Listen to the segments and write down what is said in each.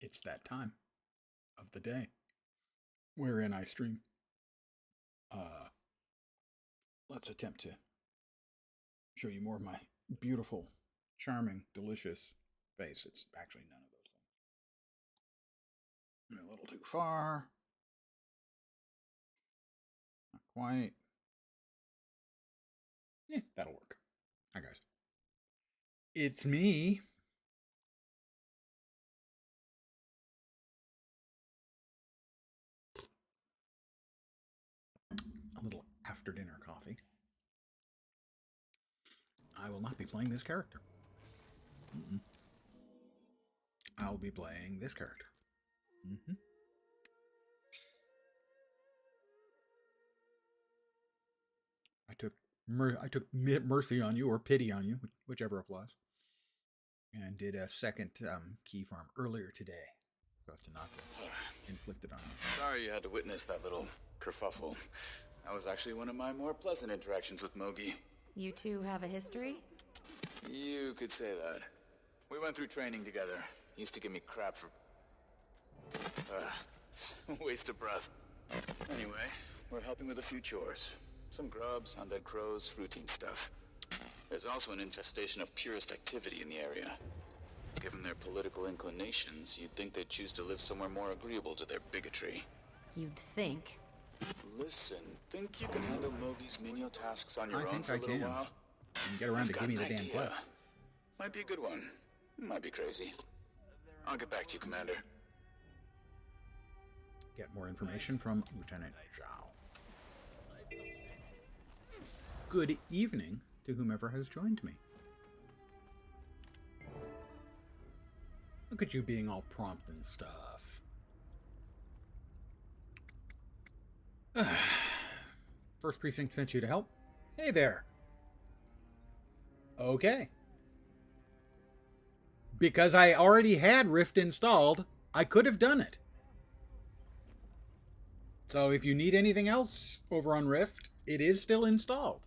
It's that time of the day wherein I stream. Let's attempt to show you more of my beautiful, charming, delicious face. It's actually none of those things. A little too far. Not quite. Yeah, that'll work. Hi, guys. It's me. A little after dinner coffee. I will not be playing this character. I'll be playing this character. I took mercy on you, or pity on you, whichever applies, and did a second key farm earlier today, so as to not to inflict it on you. Sorry you had to witness that little kerfuffle. That was actually one of my more pleasant interactions with Mogi. You two have a history? You could say that. We went through training together. He used to give me crap for... it's a waste of breath. Anyway, we're helping with a few chores. Some grubs, undead crows, routine stuff. There's also an infestation of purist activity in the area. Given their political inclinations, you'd think they'd choose to live somewhere more agreeable to their bigotry. You'd think. Listen, think you can handle Mogi's menial tasks on your own think for a I little can. while? And get around to give me the damn quest. Might be a good one. Might be crazy. I'll get back to you, Commander. Get more information from Lieutenant Zhao. Good evening to whomever has joined me. Look at you being all prompt and stuff. First Precinct sent you to help. Hey there. Okay. Because I already had Rift installed, I could have done it. So if you need anything else over on Rift, it is still installed.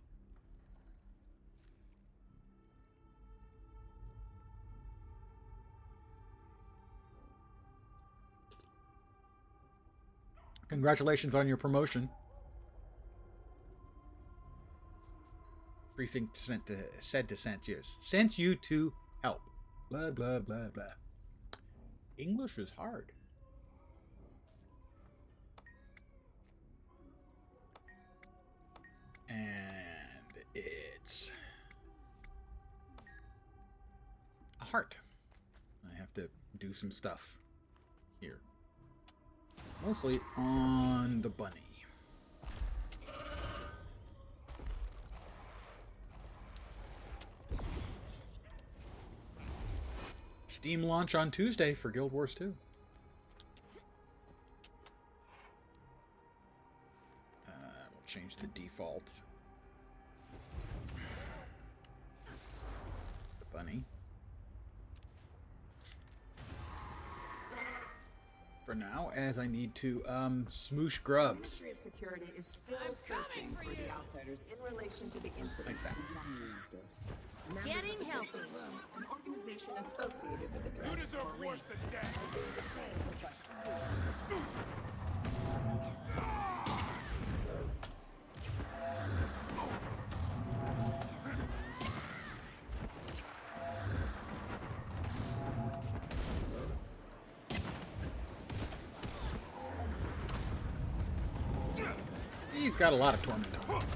Congratulations on your promotion. Precinct sent you to help. Blah, blah, blah, blah. English is hard. And it's a heart. I have to do some stuff here. Mostly on the bunny. Steam launch on Tuesday for Guild Wars 2. We'll change the default. The bunny. For now, as I need to smoosh grubs. Ministry of Security is still searching for the outsiders in relation to the incident. Like that. Getting healthy. An organization associated with the drug. You deserve worse than death. He's got a lot of torment on him.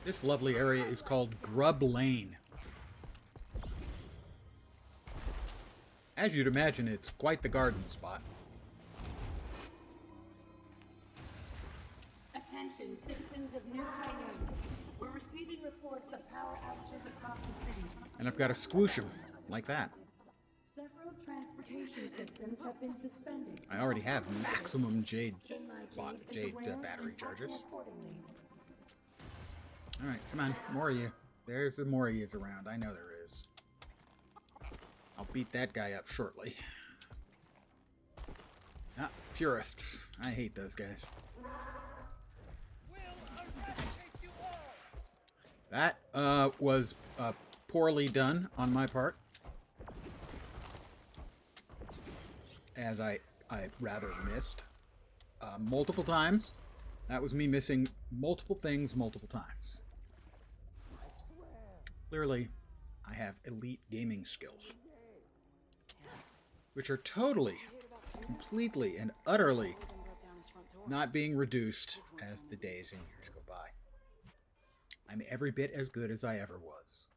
This lovely area is called Grub Lane. As you'd imagine, it's quite the garden spot. Attention, citizens of New Guinea. We're receiving reports of power outages across the city. And I've got to squoosh him, like that. Several transportation systems have been suspended. I already have maximum jade Jade battery charges. accordingly. Alright, come on, more of you. There's the more of yous around. I know there is. I'll beat that guy up shortly. Ah, purists. I hate those guys. That was poorly done on my part, as I rather missed multiple times. That was me missing multiple things multiple times. Clearly, I have elite gaming skills, which are totally, completely, and utterly not being reduced as the days and years go by. I'm every bit as good as I ever was.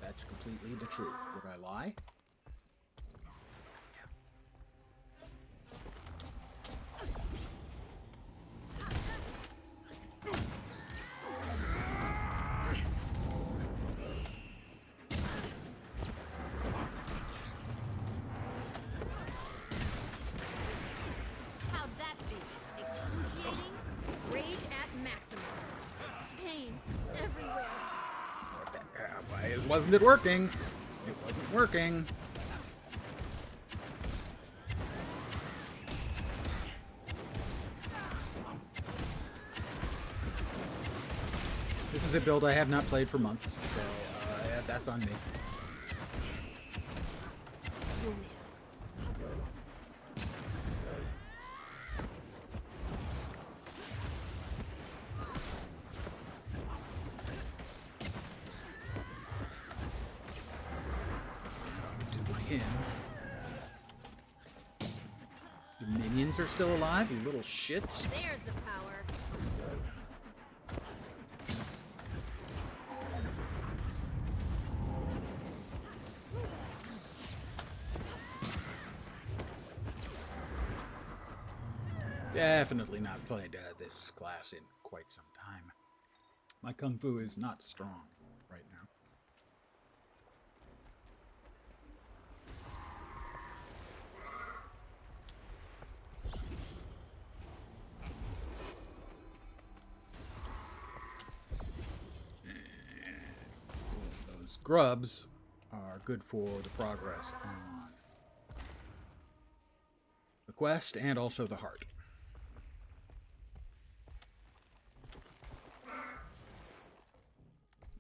That's completely the truth. Would I lie? How'd that be? Excruciating? Rage at maximum. Pain everywhere. Why wasn't it working? It wasn't working. This is a build I have not played for months, so yeah, that's on me. You'll live. To him. The minions are still alive, you little shits. There's the power. Definitely not played this class in quite some time. My kung fu is not strong right now. Those grubs are good for the progress on the quest and also the heart.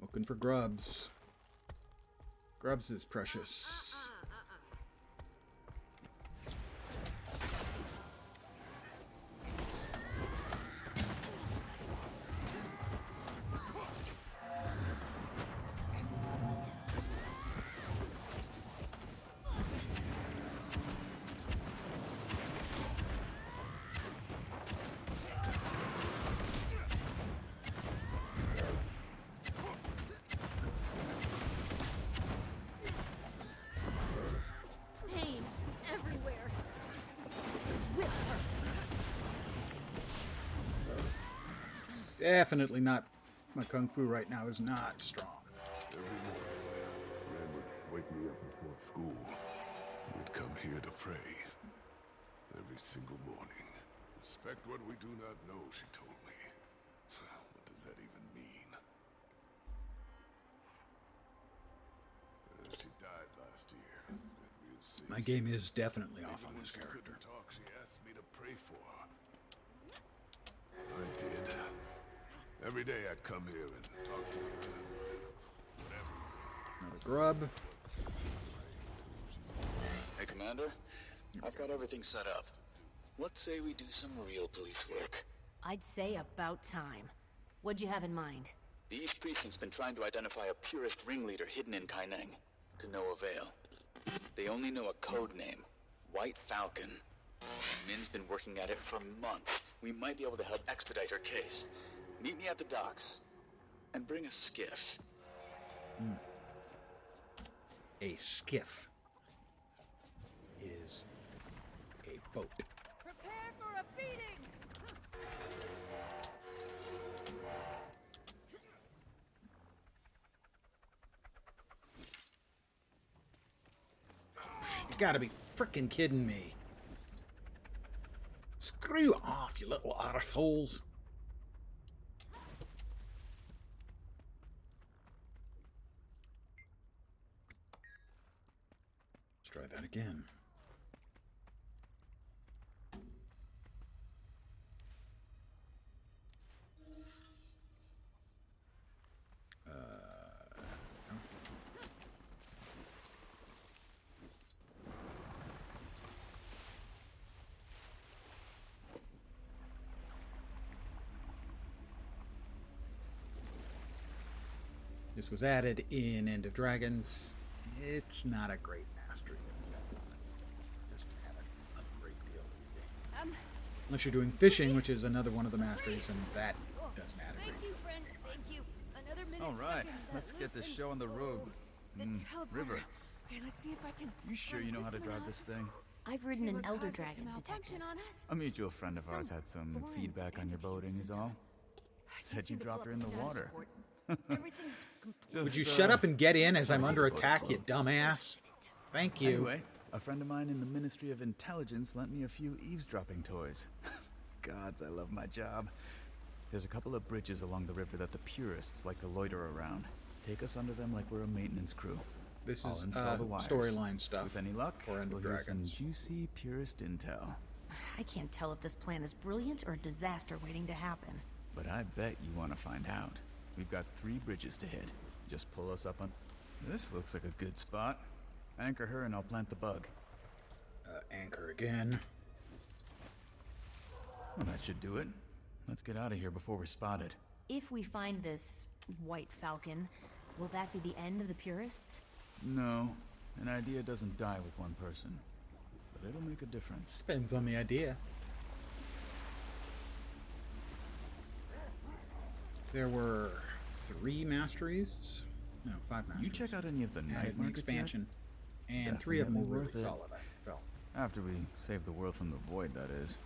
Looking for grubs. Grubs is precious. Pain everywhere. This whip hurts. Definitely not. My kung fu right now is not strong. Every morning, Ren would wake me up before school. We'd come here to pray. Every single morning. Respect what we do not know, she told me. What does that even mean? She died last year. We'll see. My game is definitely off on When this she character. couldn't talk, she asked me to pray for her. I did. Every day I'd come here and talk to her. Whatever. Another grub. Hey, Commander. I've got everything set up. Let's say we do some real police work. I'd say about time. What'd you have in mind? The East Precinct's been trying to identify a purist ringleader hidden in Kaineng. To no avail. They only know a code name. White Falcon. Min's been working at it for months. We might be able to help expedite her case. Meet me at the docks. And bring a skiff. A skiff is a boat. Prepare for a beating! You gotta be frickin' kidding me. Screw off, you little arseholes. Let's try that again. This was added in End of Dragons. It's not a great mastery. Just have a great deal of the game. Unless you're doing fishing, which is another one of the masteries, and that doesn't add a great Thank you, friend. Thank you. Another minute. All right, let's get this show on the road. River, Okay, let's see if I can. you sure you know how to drive this thing? I've ridden an Elder Dragon detective. A mutual friend of ours had some feedback on your boating is all. Said you dropped her in the water. Would you shut up and get in as I'm under attack, you dumbass? Thank you. Anyway, a friend of mine in the Ministry of Intelligence lent me a few eavesdropping toys. Gods, I love my job. There's a couple of bridges along the river that the purists like to loiter around. Take us under them like we're a maintenance crew. This I'll is install the wires. storyline stuff. With any luck, for End of we'll hear some Dragons. juicy purist intel. I can't tell if this plan is brilliant or a disaster waiting to happen. But I bet you want to find out. We've got 3 bridges to hit. Just pull us up on... This looks like a good spot. Anchor her and I'll plant the bug. Anchor again. Well, that should do it. Let's get out of here before we're spotted. If we find this white falcon, will that be the end of the purists? No, an idea doesn't die with one person. But it'll make a difference. Depends on the idea. There were 3 masteries. No, 5 masteries. You check out any of the night Added an markets expansion. And 3 of them were Definitely really worth it. solid, I felt. yet? After we save the world from the void, that is.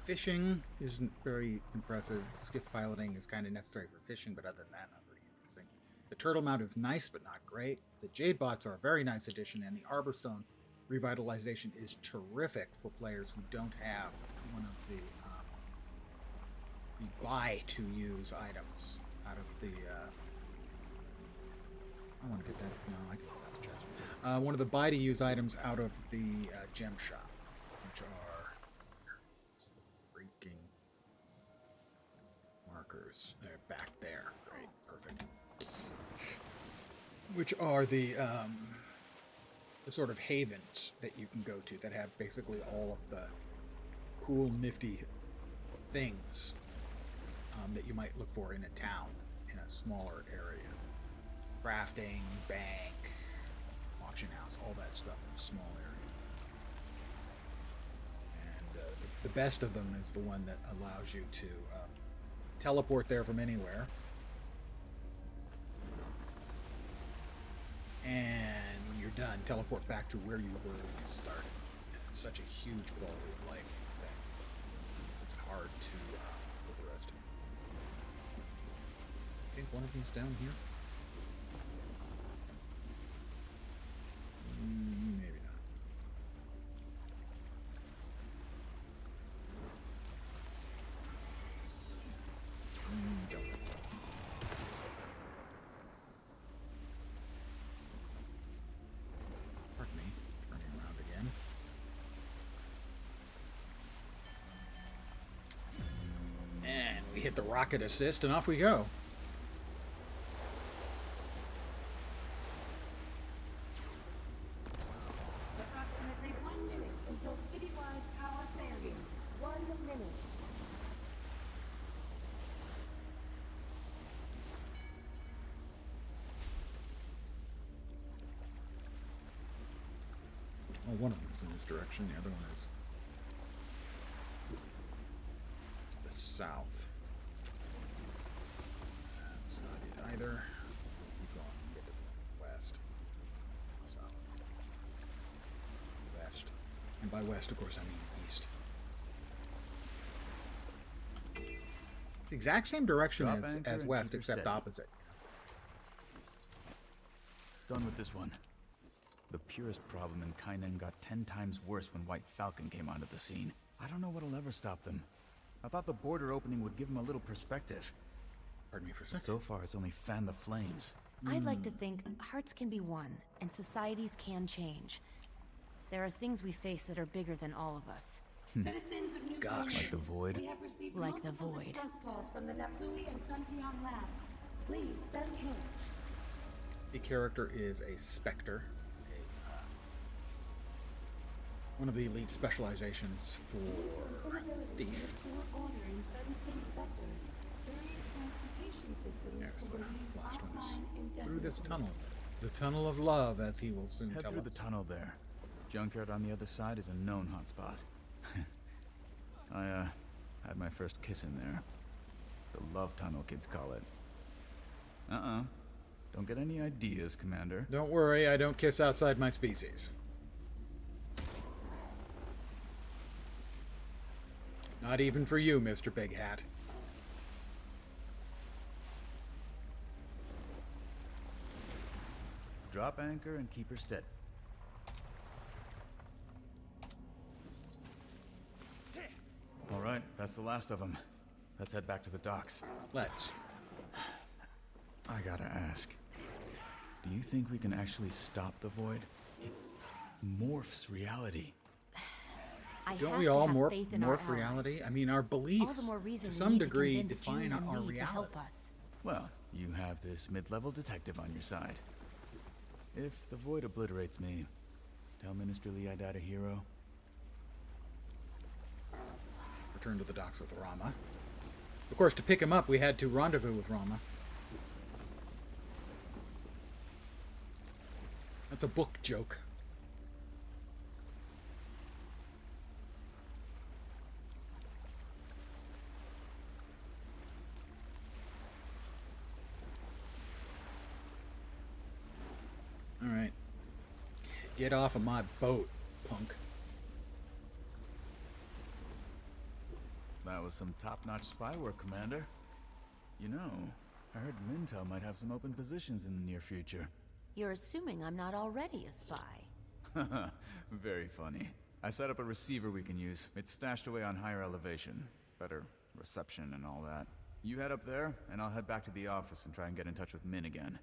Fishing isn't very impressive. Skiff piloting is kind of necessary for fishing, but other than that, not very interesting. The turtle mount is nice, but not great. The jade bots are a very nice addition, and the arborstone revitalization is terrific for players who don't have one of the buy-to-use items out of the... I want to get that... No, I can get that to chest. One of the buy-to-use items out of the gem shop, which are... What's the freaking markers? They're back there. Great. Perfect. Which are the sort of havens that you can go to that have basically all of the cool, nifty things that you might look for in a town, in a smaller area. Crafting, bank, auction house, all that stuff in a small area. And the best of them is the one that allows you to teleport there from anywhere. And when you're done, teleport back to where you were when you started. It's such a huge quality of life thing. It's hard to overestimate. I think one of them's down here. Maybe not. Don't think so. Pardon me. Turning around again. And we hit the rocket assist, and off we go. Approximately 1 minute until citywide power failure. 1 minute. Well, one of them is in this direction, the other one is to the south. That's not it either. Keep going, get to the west. South. West. And by west, of course, I mean east. It's the exact same direction Drop as anchor and west, keep her except steady. opposite. Done with this one. The purest problem in Kainan got 10 times worse when White Falcon came onto the scene. I don't know what'll ever stop them. I thought the border opening would give them a little perspective. Pardon me for a second. So far, it's only fanned the flames. I'd like to think hearts can be won, and societies can change. There are things we face that are bigger than all of us. Citizens of New Gosh. Like the void? we have received Like the multiple void. distress calls from the Napui and Santian labs. Please send help. The character is a specter, one of the elite specializations for thief. Order in certain city sectors. Various transportation systems There's will the be last one. Is offline through this indefinitely. tunnel. The tunnel of love, as he will soon Head tell through us. the tunnel there. Junkyard on the other side is a known hotspot. I had my first kiss in there. The love tunnel, kids call it. Don't get any ideas, Commander. Don't worry, I don't kiss outside my species. Not even for you, Mr. Big Hat. Drop anchor and keep her steady. All right, that's the last of them. Let's head back to the docks. Let's. I gotta ask. Do you think we can actually stop the void? It morphs reality. I Don't have we to all have morph faith in our reality? allies. I mean, our All beliefs, the more reason to we some need to degree, convince define June and our Lee to help reality. us. Well, you have this mid-level detective on your side. If the void obliterates me, tell Minister Lee I died a hero. Return to the docks with Rama. Of course, to pick him up, we had to rendezvous with Rama. That's a book joke. All right. Get off of my boat, punk. That was some top-notch spy work, Commander. You know, I heard Mintel might have some open positions in the near future. You're assuming I'm not already a spy. Very funny. I set up a receiver we can use. It's stashed away on higher elevation. Better reception and all that. You head up there, and I'll head back to the office and try and get in touch with Min again.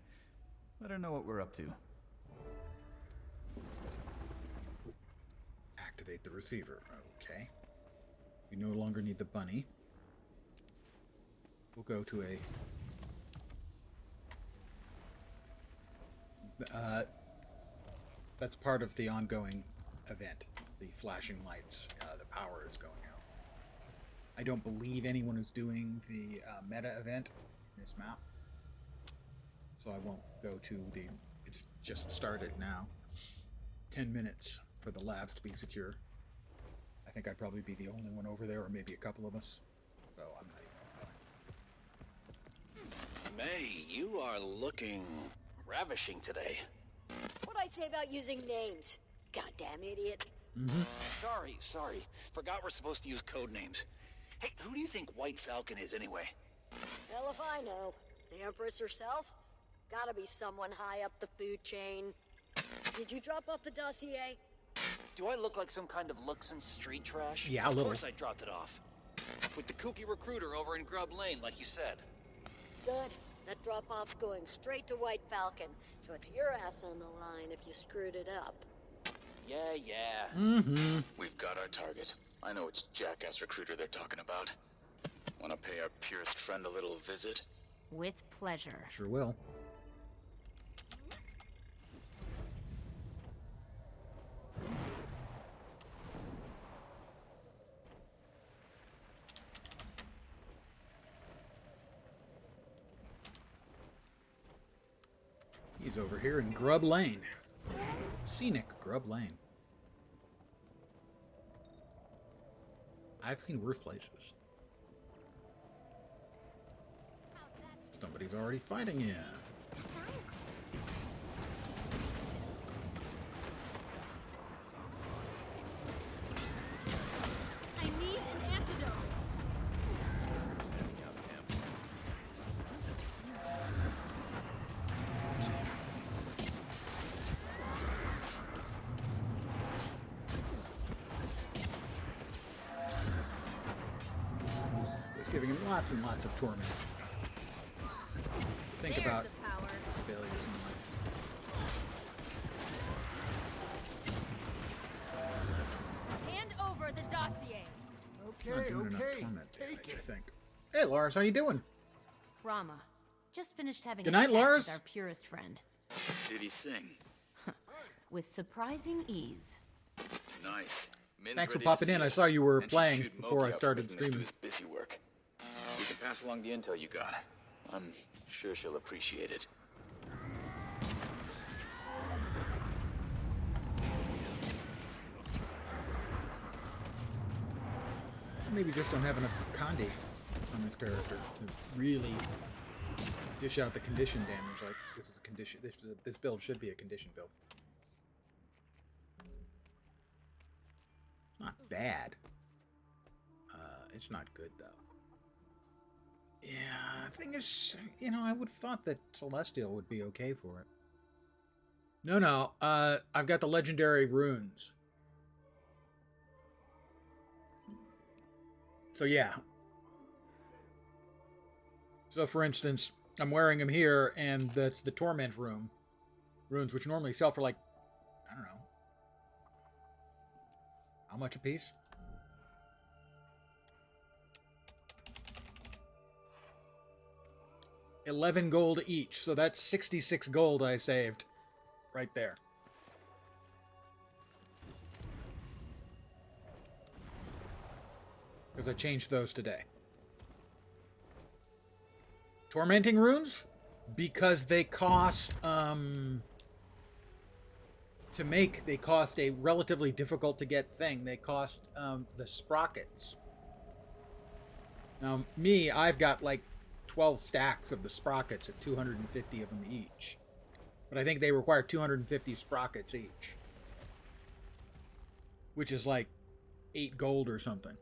Let her know what we're up to. Activate the receiver. Okay. We no longer need the bunny. We'll go to a... that's part of the ongoing event. The flashing lights, the power is going out. I don't believe anyone is doing the meta event in this map. So I won't go to the... It's just started now. 10 minutes for the labs to be secure. I think I'd probably be the only one over there, or maybe a couple of us. So I'm not even going. May, you are looking ravishing today. What'd I say about using names? Goddamn idiot. Sorry. Forgot we're supposed to use code names. Hey, who do you think White Falcon is anyway? Hell if I know. The Empress herself? Gotta be someone high up the food chain. Did you drop off the dossier? Do I look like some kind of looks and street trash? Yeah, a little. Of course I dropped it off. With the kooky recruiter over in Grub Lane, like you said. Good. That drop-off's going straight to White Falcon, so it's your ass on the line if you screwed it up. Yeah. We've got our target. I know which jackass recruiter they're talking about. Want to pay our purest friend a little visit? With pleasure. Sure will. He's over here in Grub Lane. Scenic Grub Lane. I've seen worse places. Somebody's already fighting you. I need an antidote. Just giving him lots and lots of torment. Think There's about the power. his failures. Not doing enough torment damage, I think. Hey, Lars, how you doing? Rama, just finished having Good a night, chat Lars. with our purist friend. Did he sing? With surprising ease. Nice. Min's Thanks for ready to popping see in. I us, saw you were and should playing shoot before I Mogi up started for making us do streaming. his busy work. We can pass along the intel you got. I'm sure she'll appreciate it. Maybe just don't have enough Kandi on this character to really dish out the condition damage. Like this is a condition. This build should be a condition build. It's not bad. It's not good though. Yeah, thing is, you know, I would have thought that Celestial would be okay for it. No. I've got the legendary runes. So yeah. So for instance, I'm wearing them here, and that's the Torment runes, which normally sell for like, I don't know, how much a piece? $11 gold each, so that's 66 gold I saved right there. Because I changed those today. Tormenting runes? Because they cost, to make, they cost a relatively difficult to get thing. They cost, the sprockets. Now, me, I've got like 12 stacks of the sprockets at 250 of them each. But I think they require 250 sprockets each. Which is like 8 gold or something.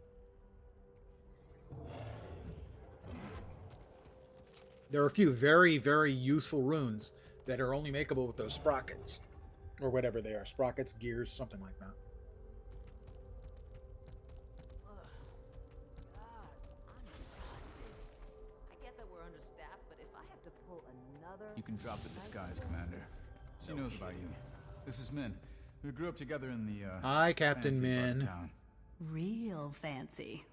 There are a few very, very useful runes that are only makeable with those sprockets. Or whatever they are. Sprockets, gears, something like that. You can drop the disguise, Commander. She knows about you. This is Min. We grew up together in the, Hi, Captain fancy part of Min. town. Real fancy.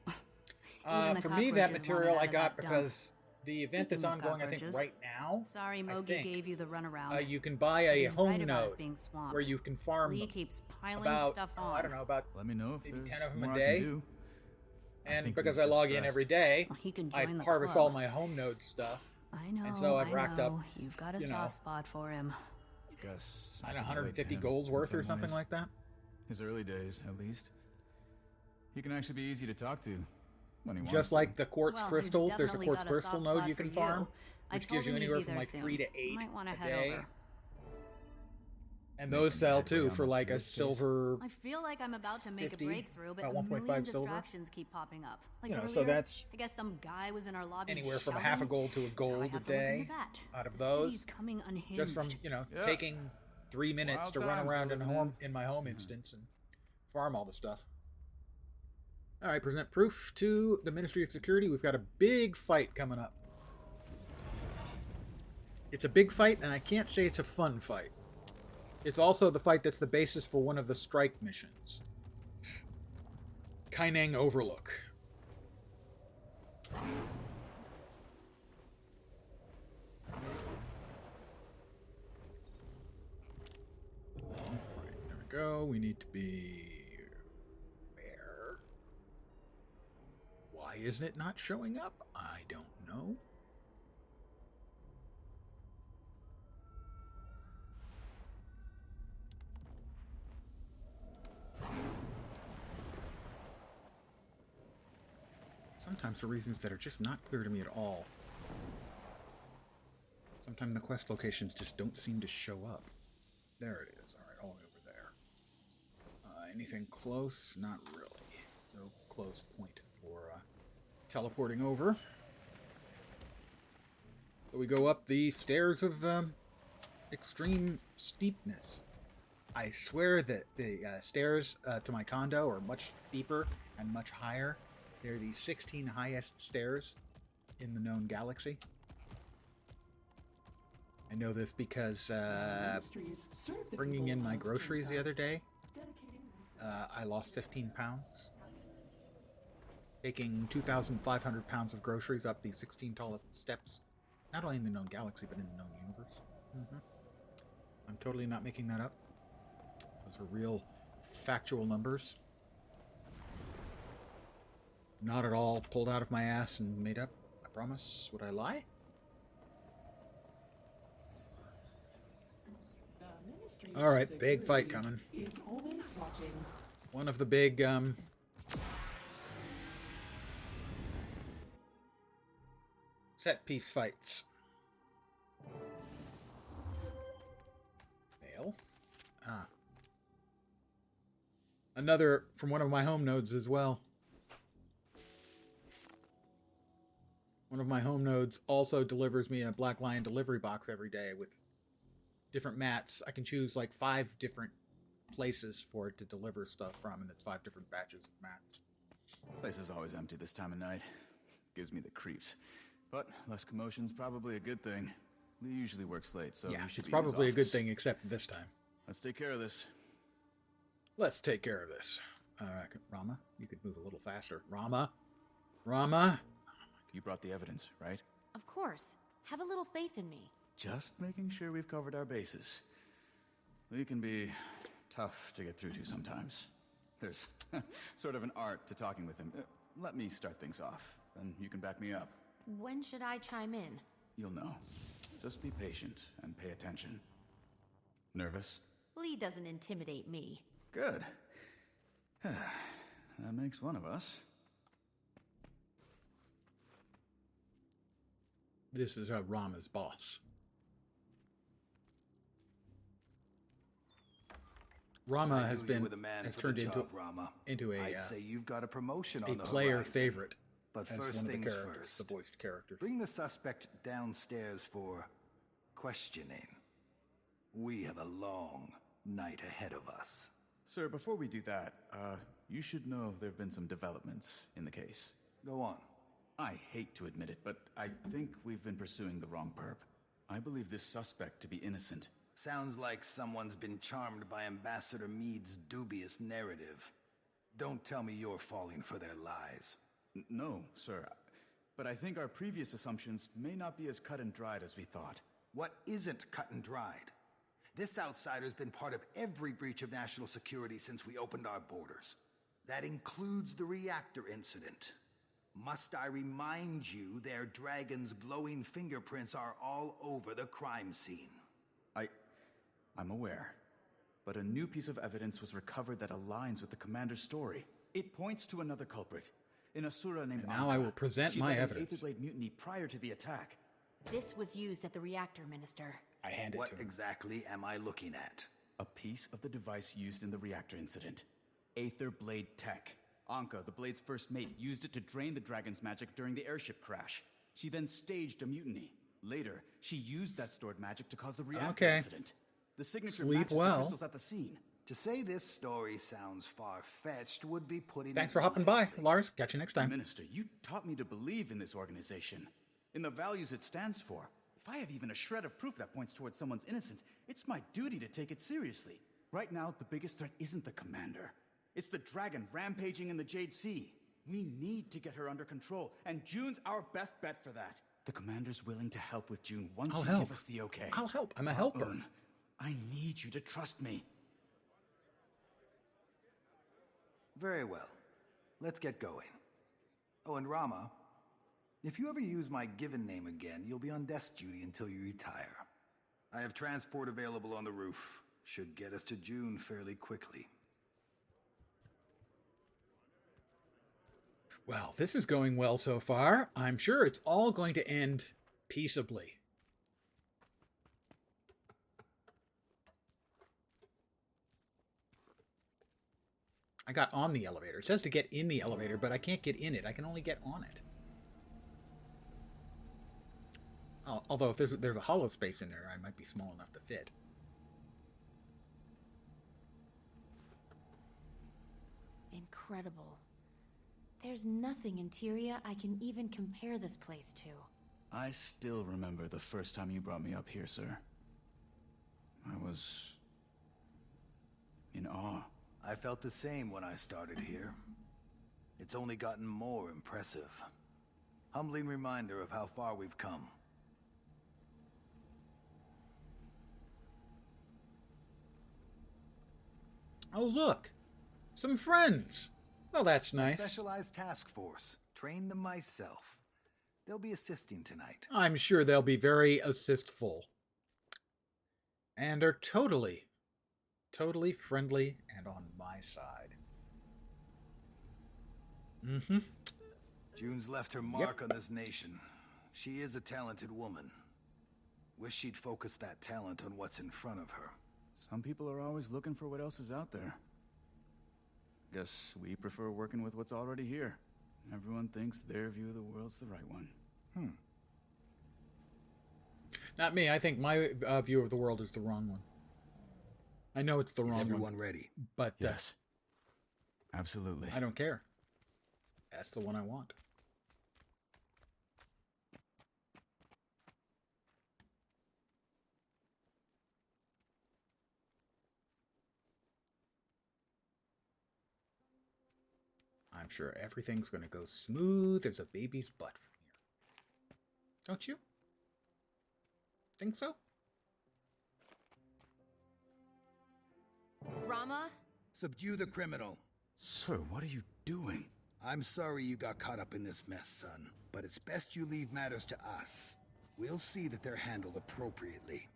For me, that material I got because the event that's Speaking of ongoing, I think, cockroaches, right now, Sorry, I Mogi think, gave you the runaround. you can buy a He's home right about node us being swamped. where you can farm Lee them. keeps piling About, stuff oh, on. I don't know, about Let me know if maybe there's 10 of them more a I day. can do. And think because we've I log in discussed. every day, He can I join the harvest club. all my home node stuff. I know. And so I've I racked know. up, You've got a you know, soft spot for him. Guess I don't know, can relate to 150 him gold's in worth some or something ways. like that. His early days, at least. He can actually be easy to talk to when he wants Just to. like the quartz Well, he's crystals, there's a definitely quartz got a crystal soft node spot you for can you. farm, I which told gives you him you'd anywhere be from there like soon. 3 to 8 Might wanna a head day. over. And Make those him sell headway too on for the like a purist case. silver, I feel like I'm about to make 50, a breakthrough, but about a 1.5 million silver. distractions keep popping up. Like you know, earlier, so that's I guess some guy was in our lobby anywhere from shouting. half a gold to a Now I gold a have to look into day that. out of The those. city's coming unhinged. Just from, you know, Yeah. taking 3 minutes Wild to run times around we're in living home in. in my home instance and farm all the stuff. All right, present proof to the Ministry of Security. We've got a big fight coming up. It's a big fight, and I can't say it's a fun fight. It's also the fight that's the basis for one of the strike missions. Kaineng Overlook. Right, there we go. We need to be... where? Why isn't it not showing up? I don't know. Sometimes for reasons that are just not clear to me at all. Sometimes the quest locations just don't seem to show up. There it is. Alright, all the way over there. Anything close? Not really. No close point for teleporting over. So we go up the stairs of extreme steepness. I swear that the stairs to my condo are much steeper and much higher. They're the 16 highest stairs in the known galaxy. I know this because bringing in my groceries the other day, I lost 15 pounds. taking 2,500 pounds of groceries up the 16 tallest steps, not only in the known galaxy, but in the known universe. I'm totally not making that up. Those are real factual numbers. Not at all pulled out of my ass and made up. I promise. Would I lie? All right, big fight coming. Is always watching. One of the big set piece fights. Mail. Another from one of my home nodes as well. One of my home nodes also delivers me a Black Lion delivery box every day with different mats. I can choose like 5 different places for it to deliver stuff from, and it's 5 different batches of mats. Place is always empty this time of night. Gives me the creeps. But less commotion's probably a good thing. Lee usually works late, so Yeah, you should it's be in his probably a good office. thing, except this time. Let's take care of this. Let's take care of this. Rama, you could move a little faster. Rama. You brought the evidence, right? Of course. Have a little faith in me. Just making sure we've covered our bases. Lee can be tough to get through to sometimes. There's sort of an art to talking with him. Let me start things off, and you can back me up. When should I chime in? You'll know. Just be patient and pay attention. Nervous? Lee doesn't intimidate me. Good. That makes one of us. This is Rama's boss. Rama has turned into a I'd say you've got a promotion on the player horizon. favorite. But as first one of the things characters, first. the voiced characters. Bring the suspect downstairs for questioning. We have a long night ahead of us. Sir, before we do that, you should know there have been some developments in the case. Go on. I hate to admit it, but I think we've been pursuing the wrong perp. I believe this suspect to be innocent. Sounds like someone's been charmed by Ambassador Meade's dubious narrative. Don't tell me you're falling for their lies. No, sir. But I think our previous assumptions may not be as cut and dried as we thought. What isn't cut and dried? This outsider's been part of every breach of national security since we opened our borders. That includes the reactor incident. Must I remind you their dragon's glowing fingerprints are all over the crime scene? I'm aware. But a new piece of evidence was recovered that aligns with the commander's story. It points to another culprit. An Asura named And now I will present my evidence. She led an Aether Blade mutiny prior to the attack. This was used at the reactor, Minister. I hand it What to him. exactly am I looking at? A piece of the device used in the reactor incident. Aether Blade Tech. Anka, the Blade's first mate, used it to drain the dragon's magic during the airship crash. She then staged a mutiny. Later, she used that stored magic to cause the reactor incident. The signature Sleep matches well. the crystals at the scene. To say this story sounds far-fetched would be putting Thanks it for hopping by, lightly. Lars. Catch you next time. Minister, you taught me to believe in this organization, in the values it stands for. If I have even a shred of proof that points towards someone's innocence, it's my duty to take it seriously. Right now, the biggest threat isn't the commander. It's the dragon rampaging in the Jade Sea. We need to get her under control, and June's our best bet for that. The commander's willing to help with June once I'll you help. give us the okay. I'll help. I'm a helper. Owen, I need you to trust me. Very well. Let's get going. Oh, and Rama, if you ever use my given name again, you'll be on desk duty until you retire. I have transport available on the roof. Should get us to June fairly quickly. Well, this is going well so far. I'm sure it's all going to end peaceably. I got on the elevator. It says to get in the elevator, but I can't get in it. I can only get on it. Although if there's a hollow space in there, I might be small enough to fit. Incredible. There's nothing in Tyria I can even compare this place to. I still remember the first time you brought me up here, sir. I was in awe. I felt the same when I started here. It's only gotten more impressive. Humbling reminder of how far we've come. Oh, look! Some friends! Well, that's A nice. specialized task force. Trained them myself. They'll be assisting tonight. I'm sure they'll be very assistful. And are totally friendly and on my side. Mm-hmm. June's left her mark on this nation. She is a talented woman. Wish she'd focus that talent on what's in front of her. Some people are always looking for what else is out there. Guess we prefer working with what's already here. Everyone thinks their view of the world's the right one. Not me. I think my view of the world is the wrong one. I know it's the wrong one. Is everyone ready? But Yes. Absolutely. I don't care. That's the one I want. I'm sure everything's going to go smooth as a baby's butt from here. Don't you? Think so? Rama? Subdue the criminal. Sir, what are you doing? I'm sorry you got caught up in this mess, son. But it's best you leave matters to us. We'll see that they're handled appropriately.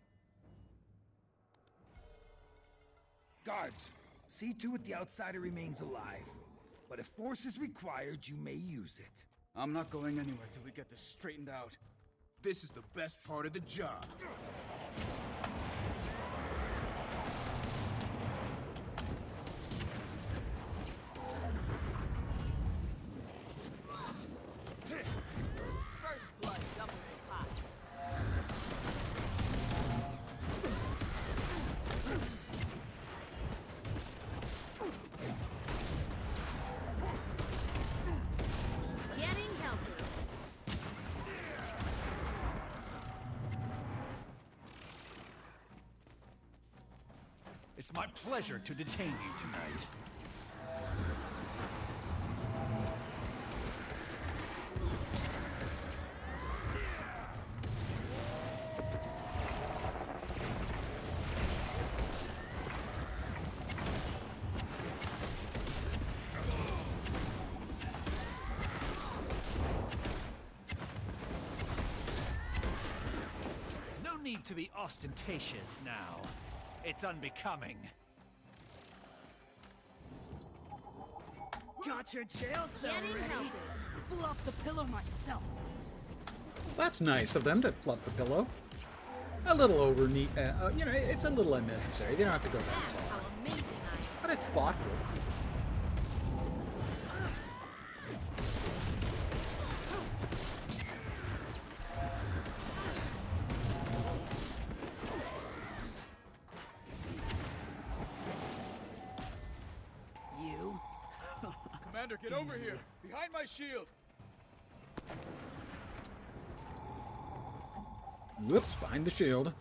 Guards, see to it the outsider remains alive. But if force is required, you may use it. I'm not going anywhere till we get this straightened out. This is the best part of the job. First blood doubles the pot. Getting healthy. It's my pleasure to detain you tonight. No need to be ostentatious now. It's unbecoming. Got your jail cell Getting ready. healthy. Fluff the pillow myself. That's nice of them to fluff the pillow. A little over neat. You know, it's a little unnecessary. They don't have to go that That's far. how amazing I am. But it's thoughtful. You? Commander, get over here! Behind my shield! Whoops, behind the shield.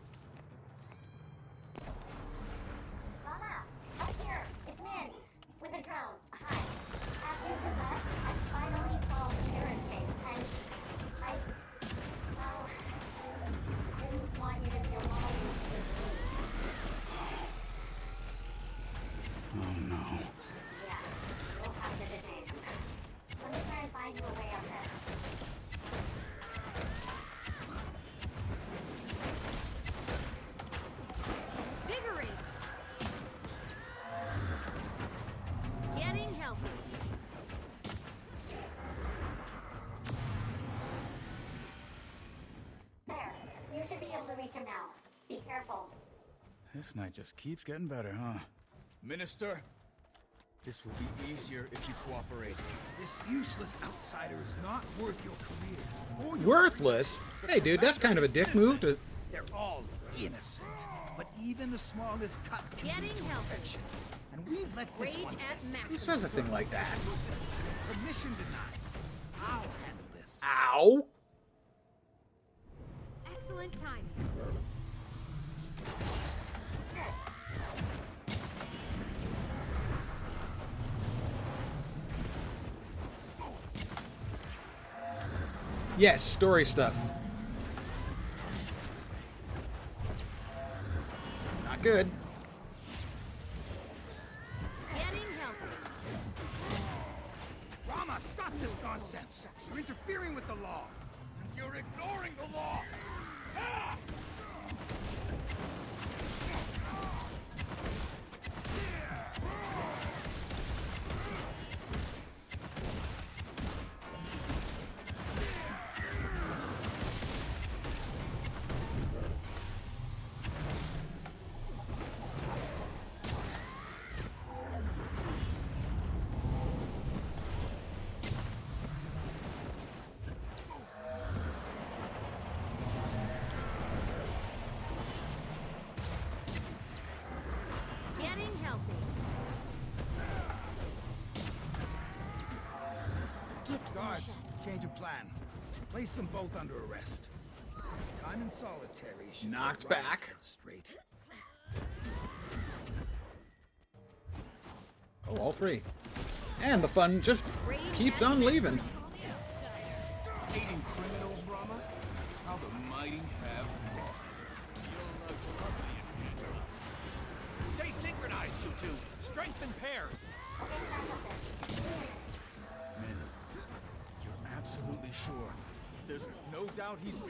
Mama, up here. It's Min. With a drone. Hi. After you took left, I finally solved Pira's case, and well, didn't want you to be alone. Oh no. Yeah, we'll have to detain him. Let me try and find you a way up there. Vigorate. Getting healthy. There. You should be able to reach him now. Be careful. This night just keeps getting better, huh? Minister, this will be easier if you cooperate. This useless outsider is not worth your career. Or your Worthless? Hey, dude, that's kind of a dick move to... They're all innocent. But even the smallest cut can lead Getting to healthy. infection. And we've let this Rage one at fester. max. Who says a thing like that? Permission denied. I'll handle this. Ow! Excellent timing. Yes, story stuff. Not good. Getting healthy. Rama, stop this nonsense! You're interfering with the law! You're ignoring the law! Ah! Getting healthy. Guards, change of plan. Place them both under arrest. Time in solitary should Knocked put Rama's back. head straight. Oh, all three. And the fun just keeps on leaving. Hating criminals, Rama? How the mighty have fallen. Stay synchronized, you two. Strength in pairs. Men, you're absolutely sure? There's no doubt he's...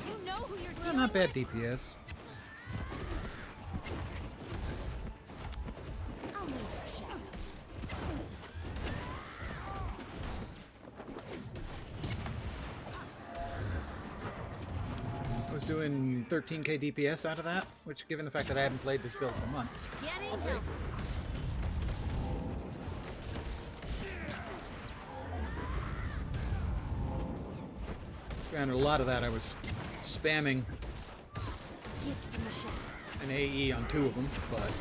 You know who you're Well, not bad DPS. I'll move your shadow. I was doing 13k DPS out of that, which, given the fact that I haven't played this build for months, Getting I'll take healthy. Granted, a lot of that I was spamming Gift from the shadow. an AE on 2 of them, but...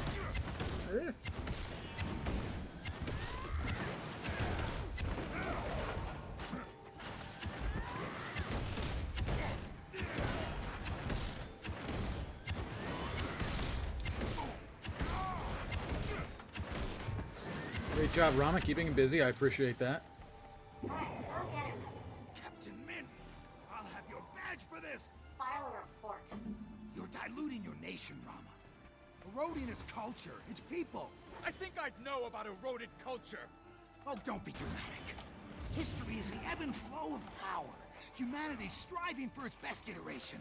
Great job, Rama, keeping him busy. I appreciate that. Captain Min, I'll have your badge for this! File a report. You're diluting your nation, Rama. Eroding its culture, its people. I think I'd know about eroded culture. Oh, don't be dramatic. History is the ebb and flow of power. Humanity striving for its best iteration.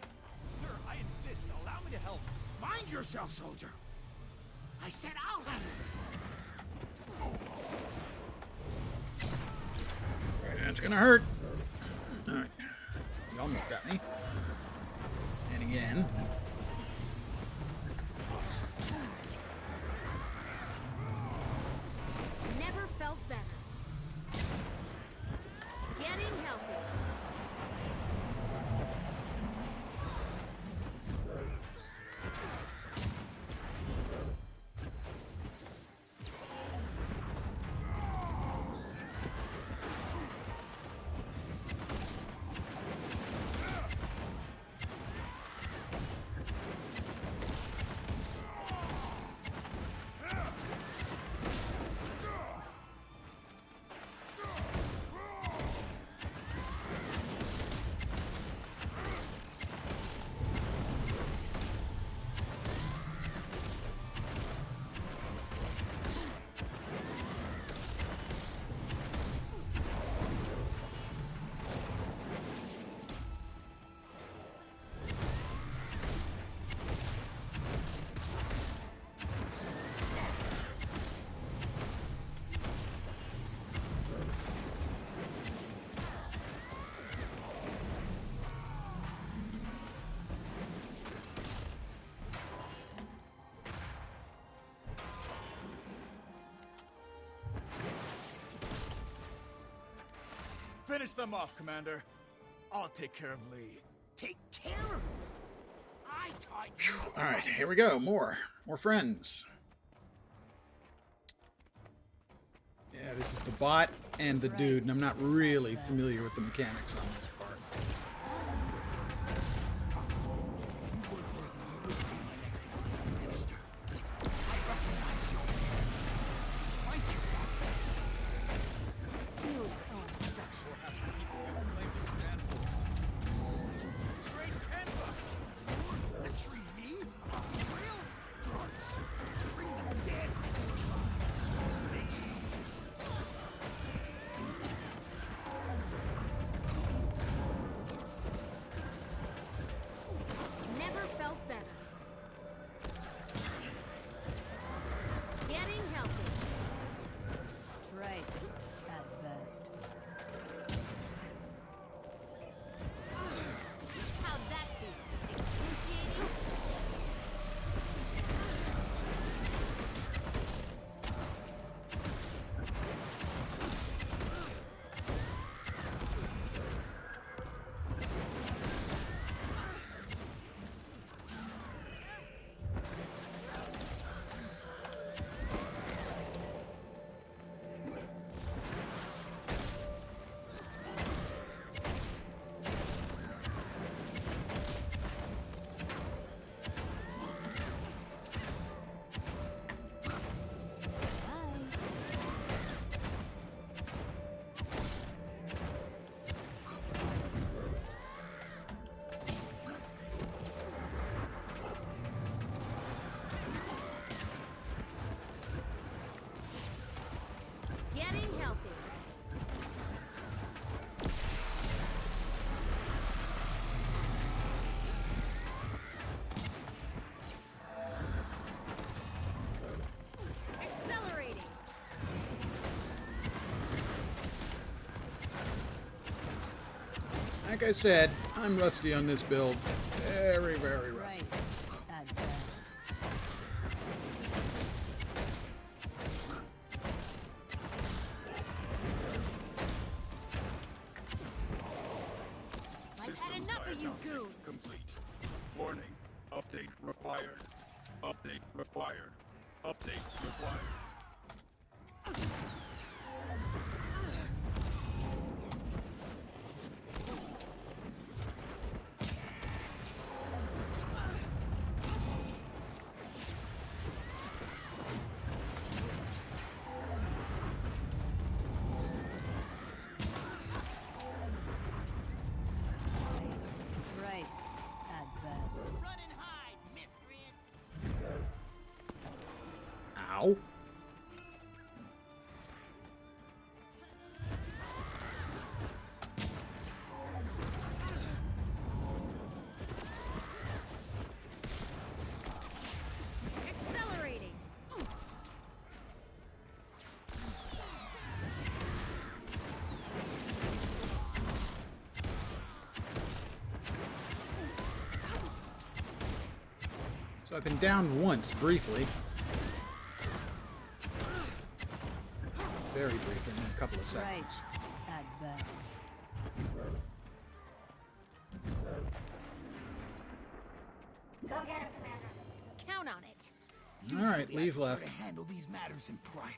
Sir, I insist. Allow me to help. Mind yourself, soldier. I said I'll handle this. It's gonna hurt. Alright. You almost got me. And again. Never felt better. Getting healthy. Finish them off, Commander. I'll take care of Lee. Take care of him. I taught you. All right, here we go. More friends. Yeah, this is the bot and the dude, and I'm not really familiar with the mechanics on this part. Never felt better. Getting healthy. Right. At best. How'd that feel? Excruciating? Getting healthy. Accelerating. Like I said, I'm rusty on this build. Very, very rusty. Right. At best. I've had enough of you goons. Complete. Warning. Update required. Update required. Update required. Right. At best. Run and hide, miscreant. Ow. Accelerating. So I've been down once, briefly. Very briefly, in a couple of seconds. Right. At best. Go get him, Commander. Count on it. All right, Lee's I prefer left. to handle these matters in private.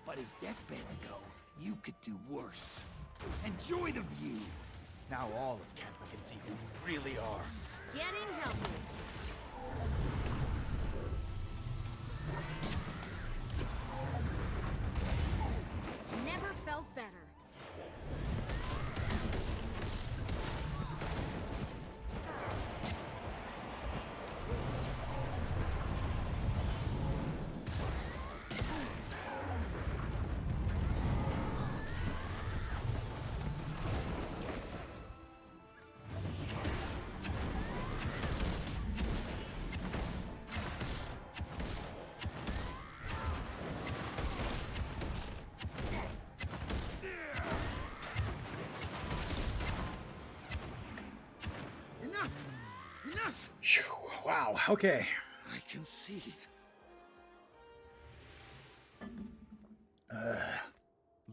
But as deathbeds go, you could do worse. Enjoy the view. Now all of Canva can see who we really are. Getting healthy. Never felt better. Enough! Phew, wow, okay. I concede.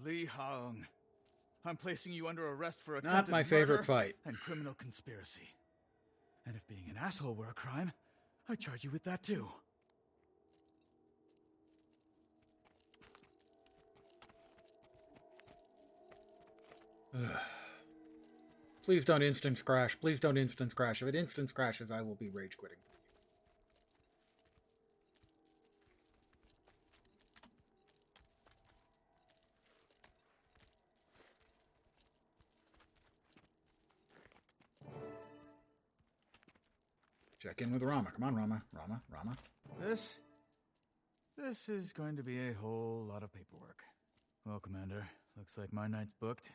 Li Hong, I'm placing you under arrest for Not attempted my favorite murder fight. and criminal conspiracy. And if being an asshole were a crime, I'd charge you with that too. Please don't instance crash. Please don't instance crash. If it instance crashes, I will be rage quitting. Check in with Rama. Come on, Rama. Rama. This is going to be a whole lot of paperwork. Well, Commander, looks like my night's booked.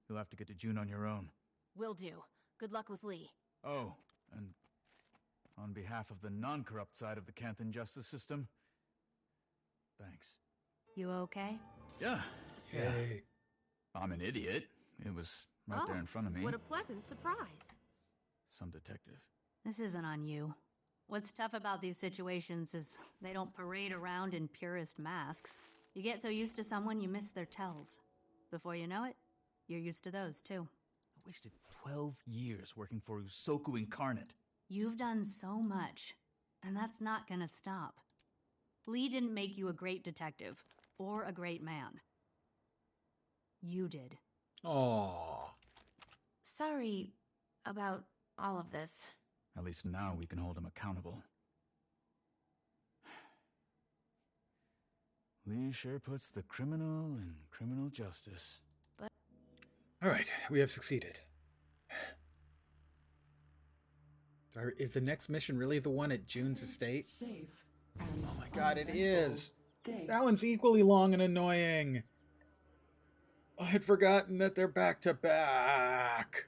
You'll have to get to June on your own. Will do. Good luck with Lee. Oh, and on behalf of the non-corrupt side of the Canthan justice system, thanks. You okay? Yeah. Yay. I'm an idiot. It was right there in front of me. What a pleasant surprise. Some detective. This isn't on you. What's tough about these situations is they don't parade around in purist masks. You get so used to someone, you miss their tells. Before you know it, you're used to those, too. I wasted 12 years working for Usoku Incarnate. You've done so much, and that's not gonna stop. Lee didn't make you a great detective, or a great man. You did. Aww. Sorry about all of this. At least now we can hold him accountable. Lee sure puts the criminal in criminal justice. All right, we have succeeded. Is the next mission really the one at June's estate? Safe. Oh my god, it is! That one's equally long and annoying. I had forgotten that they're back to back.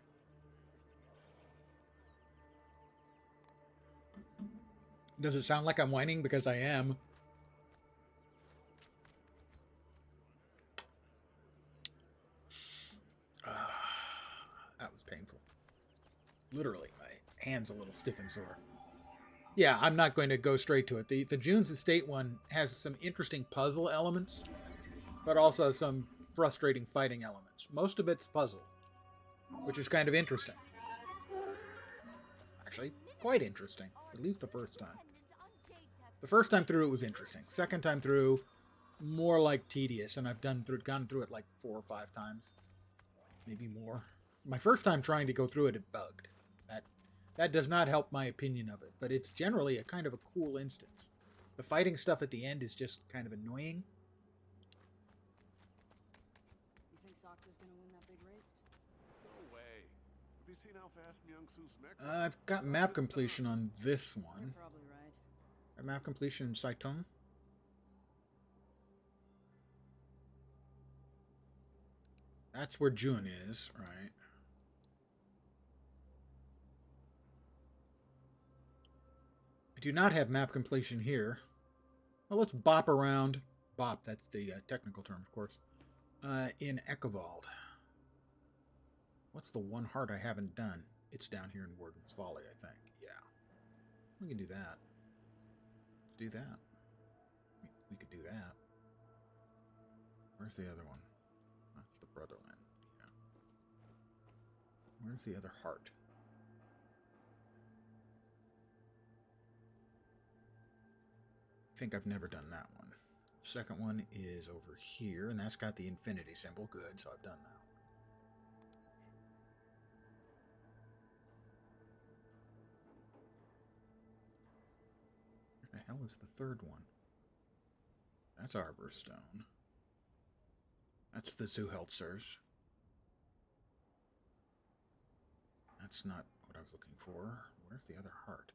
Does it sound like I'm whining? Because I am. That was painful. Literally, my hand's a little stiff and sore. Yeah, I'm not going to go straight to it. The June's Estate one has some interesting puzzle elements, but also some frustrating fighting elements. Most of it's puzzle, which is kind of interesting. Actually, quite interesting. At least the first time. The first time through, it was interesting. Second time through, more like tedious, and I've gone through it like 4 or 5 times. Maybe more. My first time trying to go through it, it bugged. That does not help my opinion of it, but it's generally a kind of a cool instance. The fighting stuff at the end is just kind of annoying. You think Sakta's gonna win that big race? No way. Have you seen how fast Myung-Soo's next? I've got map completion on this one. You're probably right. A map completion in Saitong. That's where June is, right? I do not have map completion here. Well, let's bop around. Bop, that's the technical term, of course. In Echovald. What's the one heart I haven't done? It's down here in Warden's Folly, I think. Yeah. We can do that. Do that. We could do that. Where's the other one? That's the Brotherland. Yeah. Where's the other heart? I think I've never done that one. Second one is over here, and that's got the infinity symbol. Good, so I've done that. Where the hell is the third one? That's Arborstone. That's the Zuheltzers. That's not what I was looking for. Where's the other heart?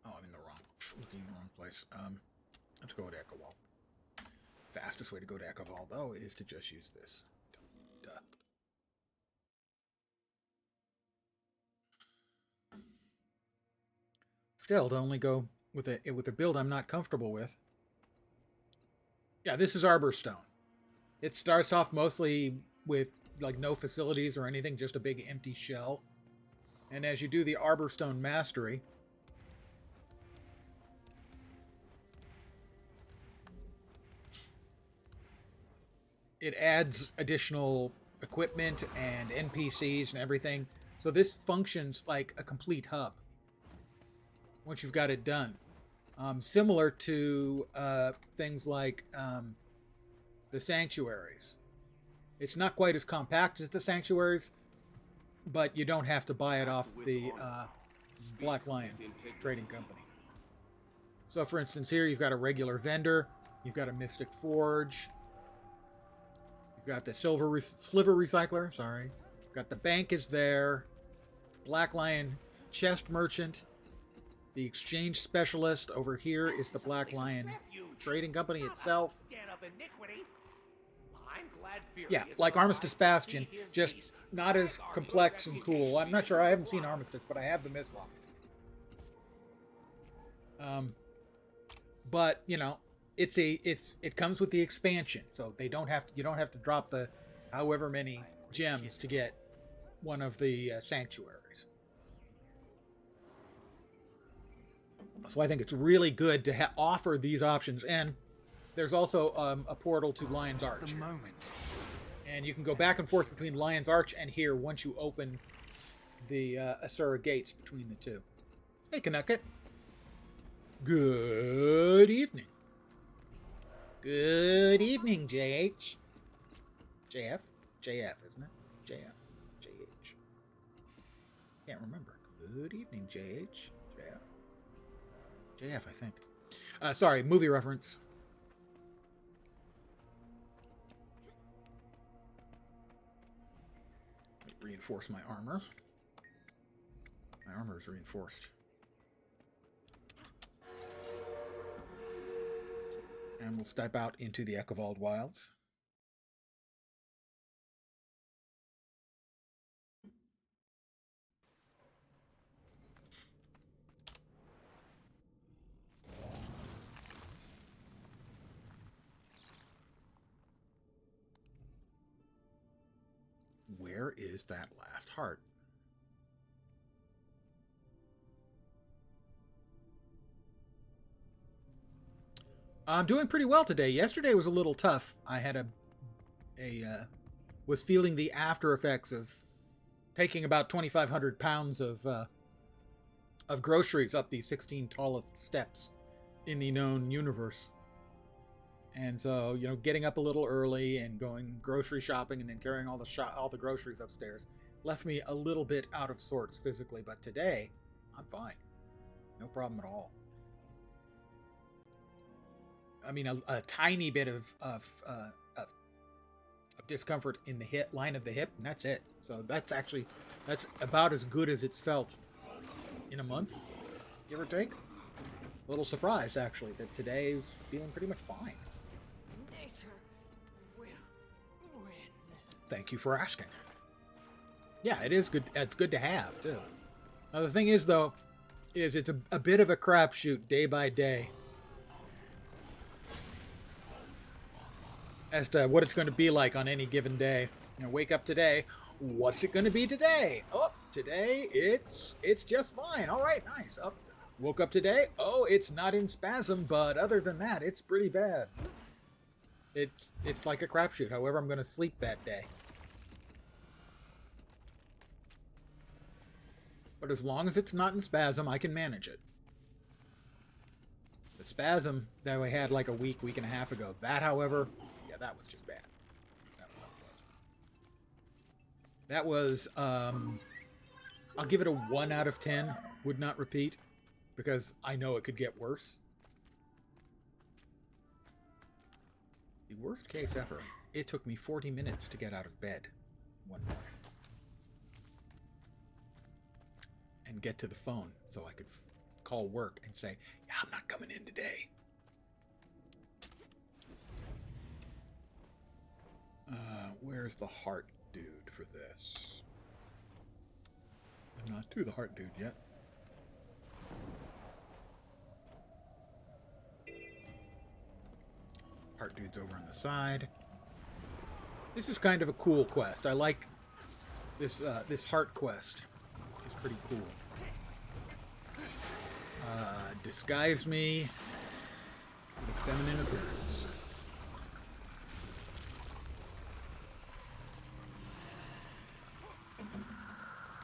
Oh, I'm in the wrong, looking in the wrong place. Let's go to Echovald. Fastest way to go to Echovald, though, is to just use this. Duh. Still, to only go with a build I'm not comfortable with. Yeah, this is Arborstone. It starts off mostly with like no facilities or anything, just a big empty shell. And as you do the Arborstone mastery, it adds additional equipment and NPCs and everything. So this functions like a complete hub once you've got it done. Similar to things like the sanctuaries. It's not quite as compact as the sanctuaries, but you don't have to buy it off the Black Lion Trading Company. So for instance, here you've got a regular vendor, you've got a Mystic Forge, you've got the Sliver Recycler, sorry. You've got the bank is there, Black Lion Chest Merchant, the Exchange Specialist. Over here is the Black Lion Trading Company itself. Yeah, like Armistice Bastion, just not as complex and cool. I'm not sure, I haven't seen Armistice, but I have the Mistlock. But you know, it comes with the expansion, so you don't have to drop the however many gems to get one of the sanctuaries. So I think it's really good to offer these options, and there's also a portal to Lion's Arch. And you can go back and forth between Lion's Arch and here once you open the Asura gates between the two. Hey, Canucket. Good evening. Good evening, JH. JF? JF, isn't it? JF. JH. Can't remember. Good evening, JH. JF. JF, I think. Sorry, movie reference. Reinforce my armor. My armor is reinforced. And we'll step out into the Ekavald Wilds. Where is that last heart? I'm doing pretty well today. Yesterday was a little tough. I had was feeling the after effects of taking about 2,500 pounds of groceries up the 16 tallest steps in the known universe. And so, you know, getting up a little early and going grocery shopping and then carrying all the groceries upstairs left me a little bit out of sorts physically. But today, I'm fine. No problem at all. I mean, a tiny bit of discomfort in the line of the hip, and that's it. So that's about as good as it's felt in a month, give or take. A little surprised, actually, that today is feeling pretty much fine. Thank you for asking. Yeah, it is good. It's good to have, too. Now, the thing is, though, is it's a bit of a crapshoot day by day as to what it's going to be like on any given day. You know, wake up today. What's it going to be today? Oh, today it's just fine. All right, nice. Oh, woke up today. Oh, it's not in spasm, but other than that, it's pretty bad. It's like a crapshoot. However, I'm going to sleep that day. But as long as it's not in spasm, I can manage it. The spasm that we had like a week and a half ago, that, however, yeah, that was just bad. That was unpleasant. That was, I'll give it a 1 out of 10. Would not repeat, because I know it could get worse. The worst case ever. It took me 40 minutes to get out of bed one morning and get to the phone so I could call work and say, yeah, I'm not coming in today. Where's the heart dude for this? I'm not to the heart dude yet. Heart dude's over on the side. This is kind of a cool quest. I like this this heart quest. It's pretty cool. Disguise me with a feminine appearance.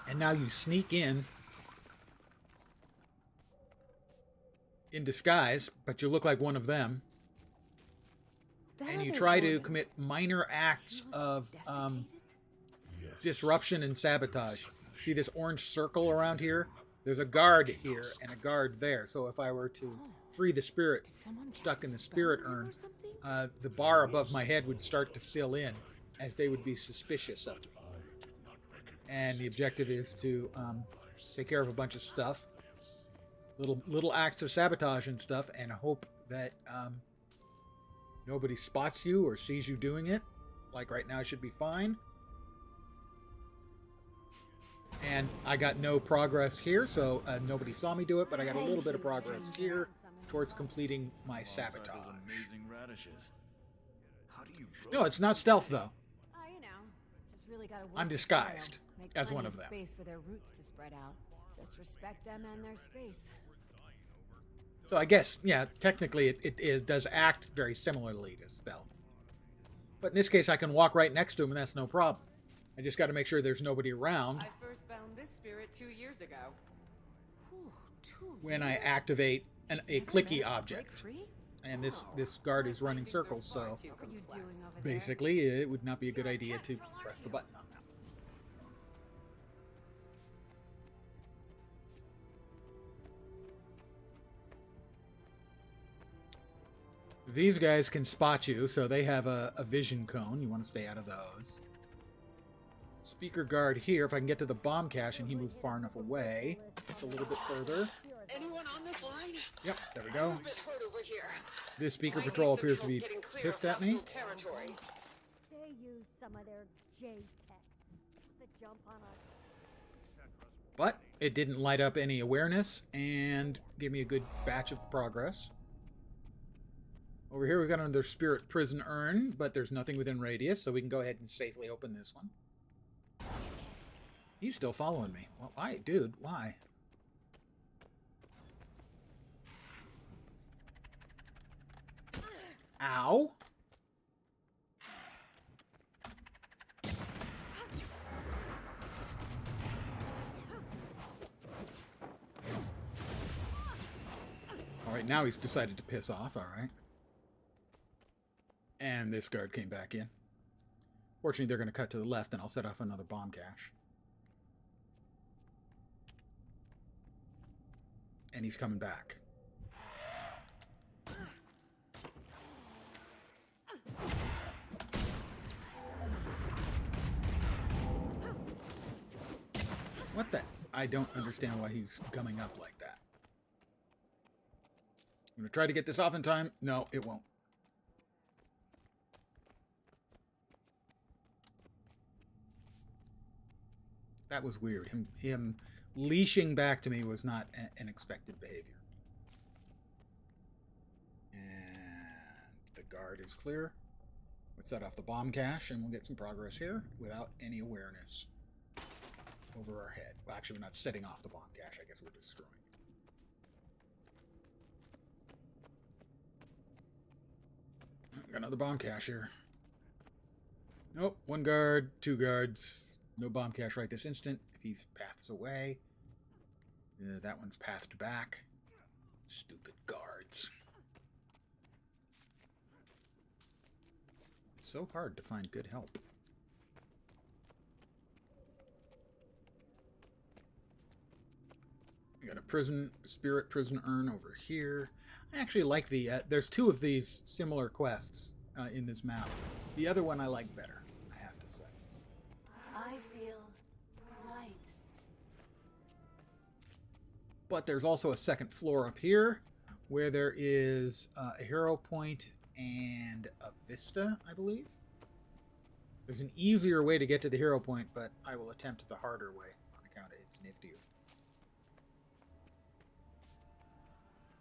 And now you sneak in disguise, but you look like one of them. And you try to commit minor acts of disruption and sabotage. See this orange circle around here? There's a guard here and a guard there. So if I were to free the spirit stuck in the spirit urn, the bar above my head would start to fill in, as they would be suspicious of me. And the objective is to take care of a bunch of stuff, little acts of sabotage and stuff, and hope that nobody spots you or sees you doing it. Like right now, I should be fine. And I got no progress here, so nobody saw me do it, but I got a little bit of progress here towards completing my sabotage. Amazing radishes. How do you No, it's not stealth, though. You know, just really gotta work I'm the disguised soil, make as one plenty of them. Space for their roots to spread out. Just respect them and their space. So I guess, yeah, technically it does act very similarly to stealth. But in this case, I can walk right next to him, and that's no problem. I just got to make sure there's nobody around I first found this spirit 2 years ago. when I activate a clicky object. And this guard is running circles, so basically it would not be a good idea to press the button on that. These guys can spot you, so they have a vision cone. You want to stay out of those. Speaker guard here. If I can get to the bomb cache and he moves far enough away, just a little bit further. Anyone on this line? Yep, there we go. I'm a bit hurt over here. This speaker I need patrol some appears to help be getting clear pissed of at me. hostile territory. They use some of their J-tech to jump on us. But it didn't light up any awareness and give me a good batch of progress. Over here we've got another spirit prison urn, but there's nothing within radius, so we can go ahead and safely open this one. He's still following me. Well, why? Dude, why? Ow! Alright, now he's decided to piss off, alright. And this guard came back in. Fortunately, they're going to cut to the left, and I'll set off another bomb cache. And he's coming back. What the? I don't understand why he's gumming up like that. I'm going to try to get this off in time. No, it won't. That was weird. Him leashing back to me was not an expected behavior. And the guard is clear. Let's set off the bomb cache and we'll get some progress here without any awareness over our head. Well, actually, we're not setting off the bomb cache. I guess we're destroying it. Got another bomb cache here. Nope. One guard, two guards. No bomb cache right this instant. If he paths away, that one's pathed back. Stupid guards. It's so hard to find good help. We got a spirit prison urn over here. I actually like the, there's two of these similar quests in this map. The other one I like better, I have to say. I feel light. But there's also a second floor up here where there is a hero point and a vista, I believe. There's an easier way to get to the hero point, but I will attempt the harder way on account of it's niftier.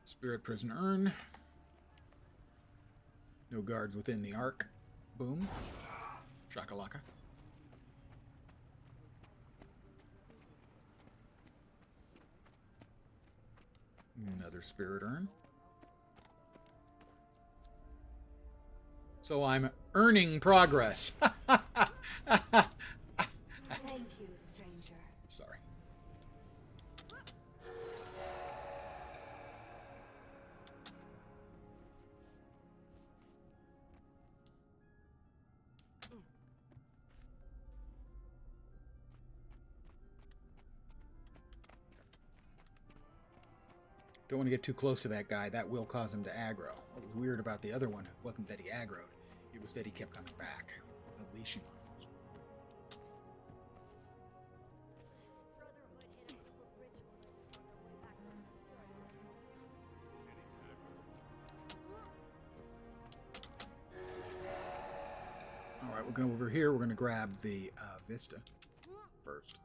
Spirit prison urn. No guards within the arc. Boom. Shakalaka. Another spirit urn. So I'm earning progress. Thank you, stranger. Sorry. Don't want to get too close to that guy. That will cause him to aggro. What was weird about the other one wasn't that he aggroed. It was that he kept coming back. Unleashing on him. Alright, we'll go over here. We're going to grab the Vista first.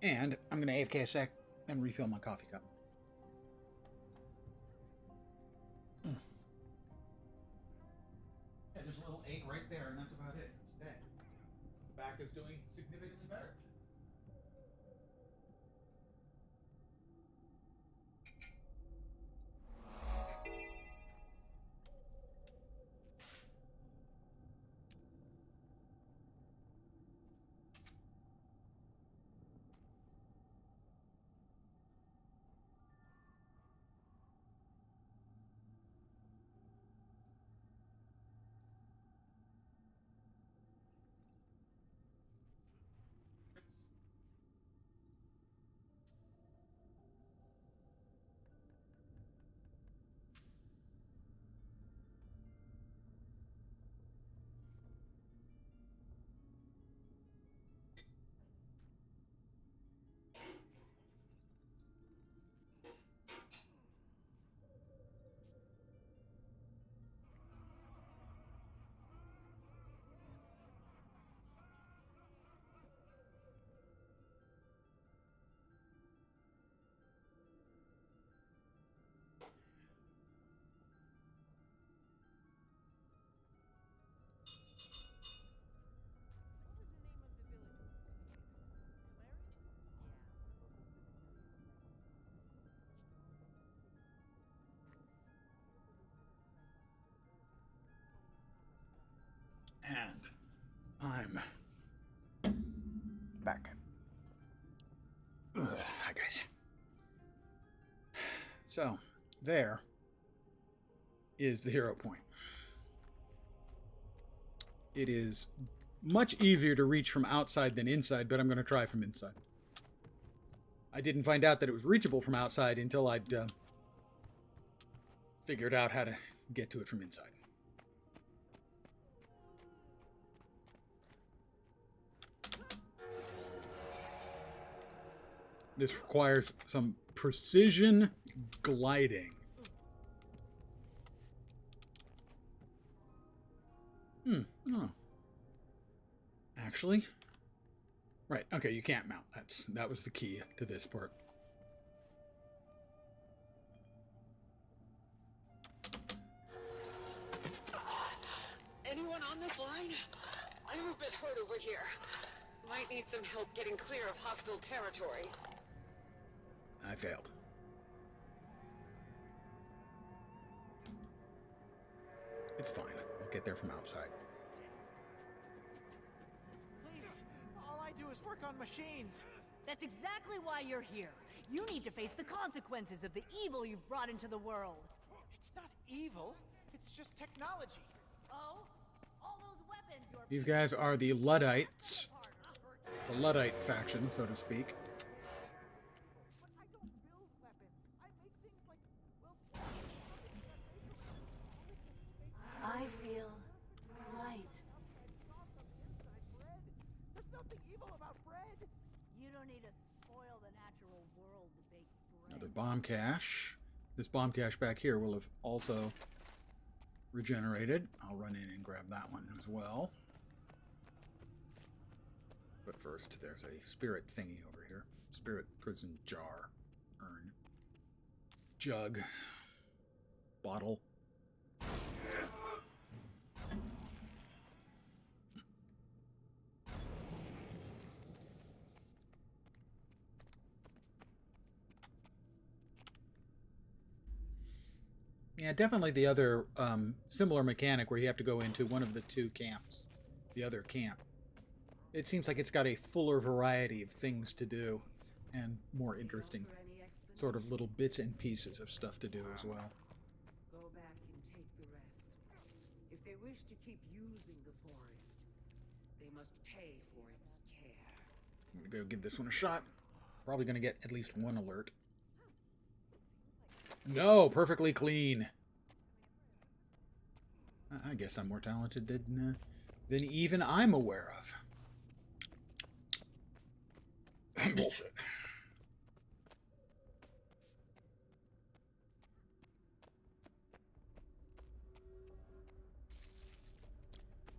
And I'm going to AFK a sec and refill my coffee cup. Yeah, just a little 8 right there, and that's about it. It's dead. The back is doing significantly better. And I'm back. Hi, guys. So, there is the hero point. It is much easier to reach from outside than inside, but I'm going to try from inside. I didn't find out that it was reachable from outside until I'd figured out how to get to it from inside. This requires some precision gliding. Oh. Actually, right. Okay, you can't mount. That was the key to this part. Anyone on this line? I'm a bit hurt over here. Might need some help getting clear of hostile territory. I failed. It's fine. I'll get there from outside. Please, all I do is work on machines. That's exactly why you're here. You need to face the consequences of the evil you've brought into the world. It's not evil. It's just technology. Oh? All those weapons you're... These guys are the Luddites. The Luddite faction, so to speak. I feel light. There's nothing evil about bread. You don't need to spoil the natural world to bake bread. Another bomb cache. This bomb cache back here will have also regenerated. I'll run in and grab that one as well. But first, there's a spirit thingy over here. Spirit prison jar. Urn. Jug. Bottle. Yeah, definitely the other similar mechanic where you have to go into one of the two camps. The other camp. It seems like it's got a fuller variety of things to do and more interesting sort of little bits and pieces of stuff to do as well. Go back and take the rest. If they wish to keep using the forest, they must pay for its care. I'm gonna go give this one a shot. Probably gonna get at least one alert. No, perfectly clean. I guess I'm more talented than even I'm aware of. Bullshit.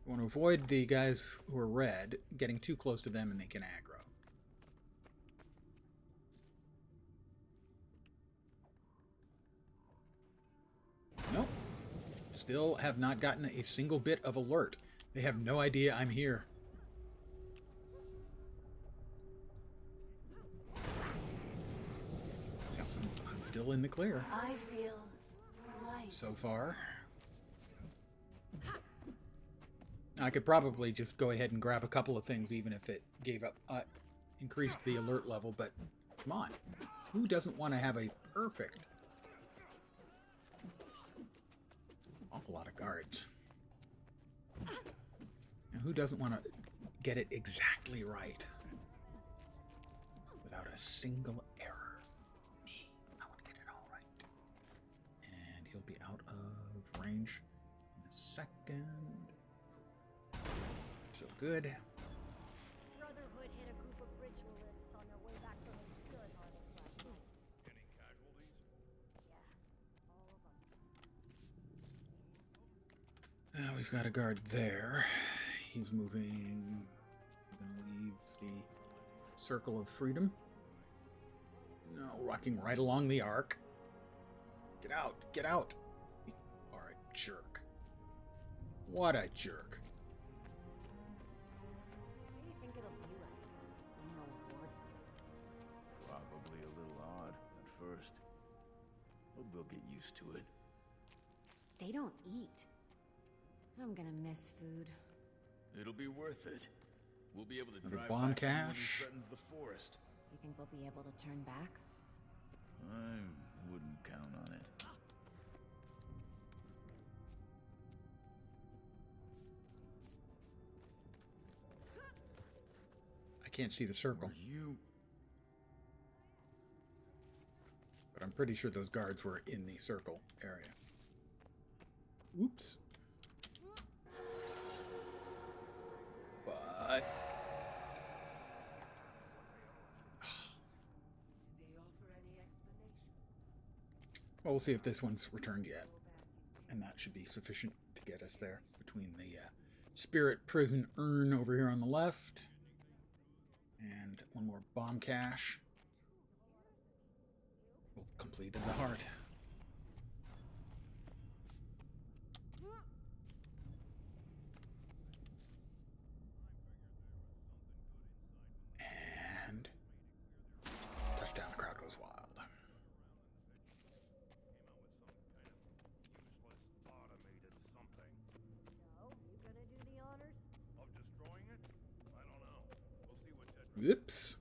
You want to avoid the guys who are red getting too close to them and they can aggro. Nope. Still have not gotten a single bit of alert. They have no idea I'm here. Yep, I'm still in the clear. I feel light. So far. I could probably just go ahead and grab a couple of things even if it gave up, increased the alert level, but come on. Who doesn't want to have a perfect... Awful lot of guards. Now, who doesn't want to get it exactly right? Without a single error. Me. I want to get it all right. And he'll be out of range in a second. So good. Brotherhood hit a group of ritualists on their way back from a spirit harvest last night. Any casualties? Yeah, all of them. We've got a guard there. He's moving. He's going to leave the circle of freedom. No, rocking right along the arc. Get out! Get out! You are a jerk. What a jerk. What do you think it'll be like? Being a horde? Probably a little odd at first. But we'll get used to it. They don't eat. I'm gonna miss food. It'll be worth it. We'll be able to Another drive bomb back anyone who cache. threatens the forest. You think we'll be able to turn back? I wouldn't count on it. I can't see the circle. You... But I'm pretty sure those guards were in the circle area. Oops. But... Well, we'll see if this one's returned yet. And that should be sufficient to get us there. Between the spirit prison urn over here on the left. And one more bomb cache. We'll complete the heart. And touchdown, the crowd goes wild. Whoops.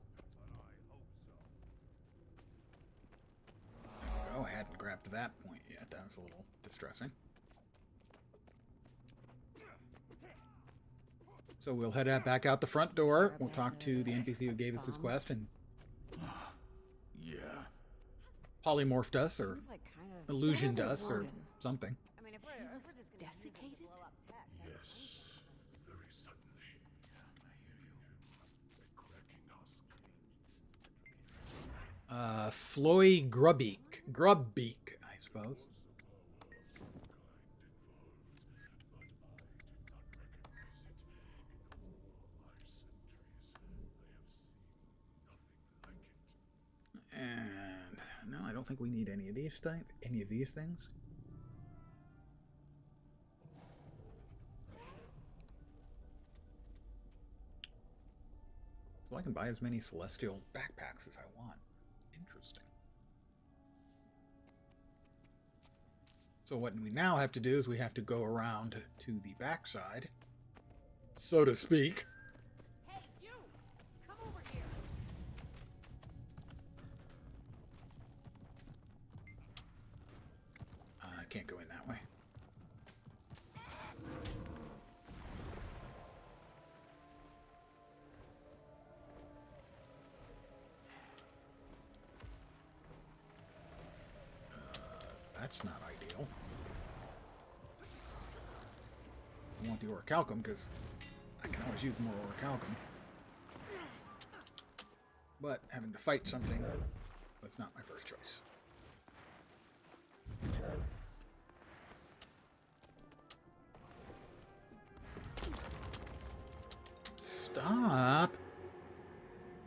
There we go. I hadn't grabbed that point yet. That was a little distressing. So we'll head back out the front door. We'll talk to the NPC who gave us this quest and Yeah. polymorphed us or illusioned us or something. I mean, if we're just gonna desiccated? blow up tech, Yes. Very suddenly. I hear you. They're cracking us. Floy Grubbeak, I suppose. And no, I don't think we need any of these things. So I can buy as many celestial backpacks as I want. Interesting. So what we now have to do is we have to go around to the backside, so to speak. Hey, can't go in that way. That's not ideal. I want the orichalcum because I can always use more orichalcum. But having to fight something was not my first choice. Stop!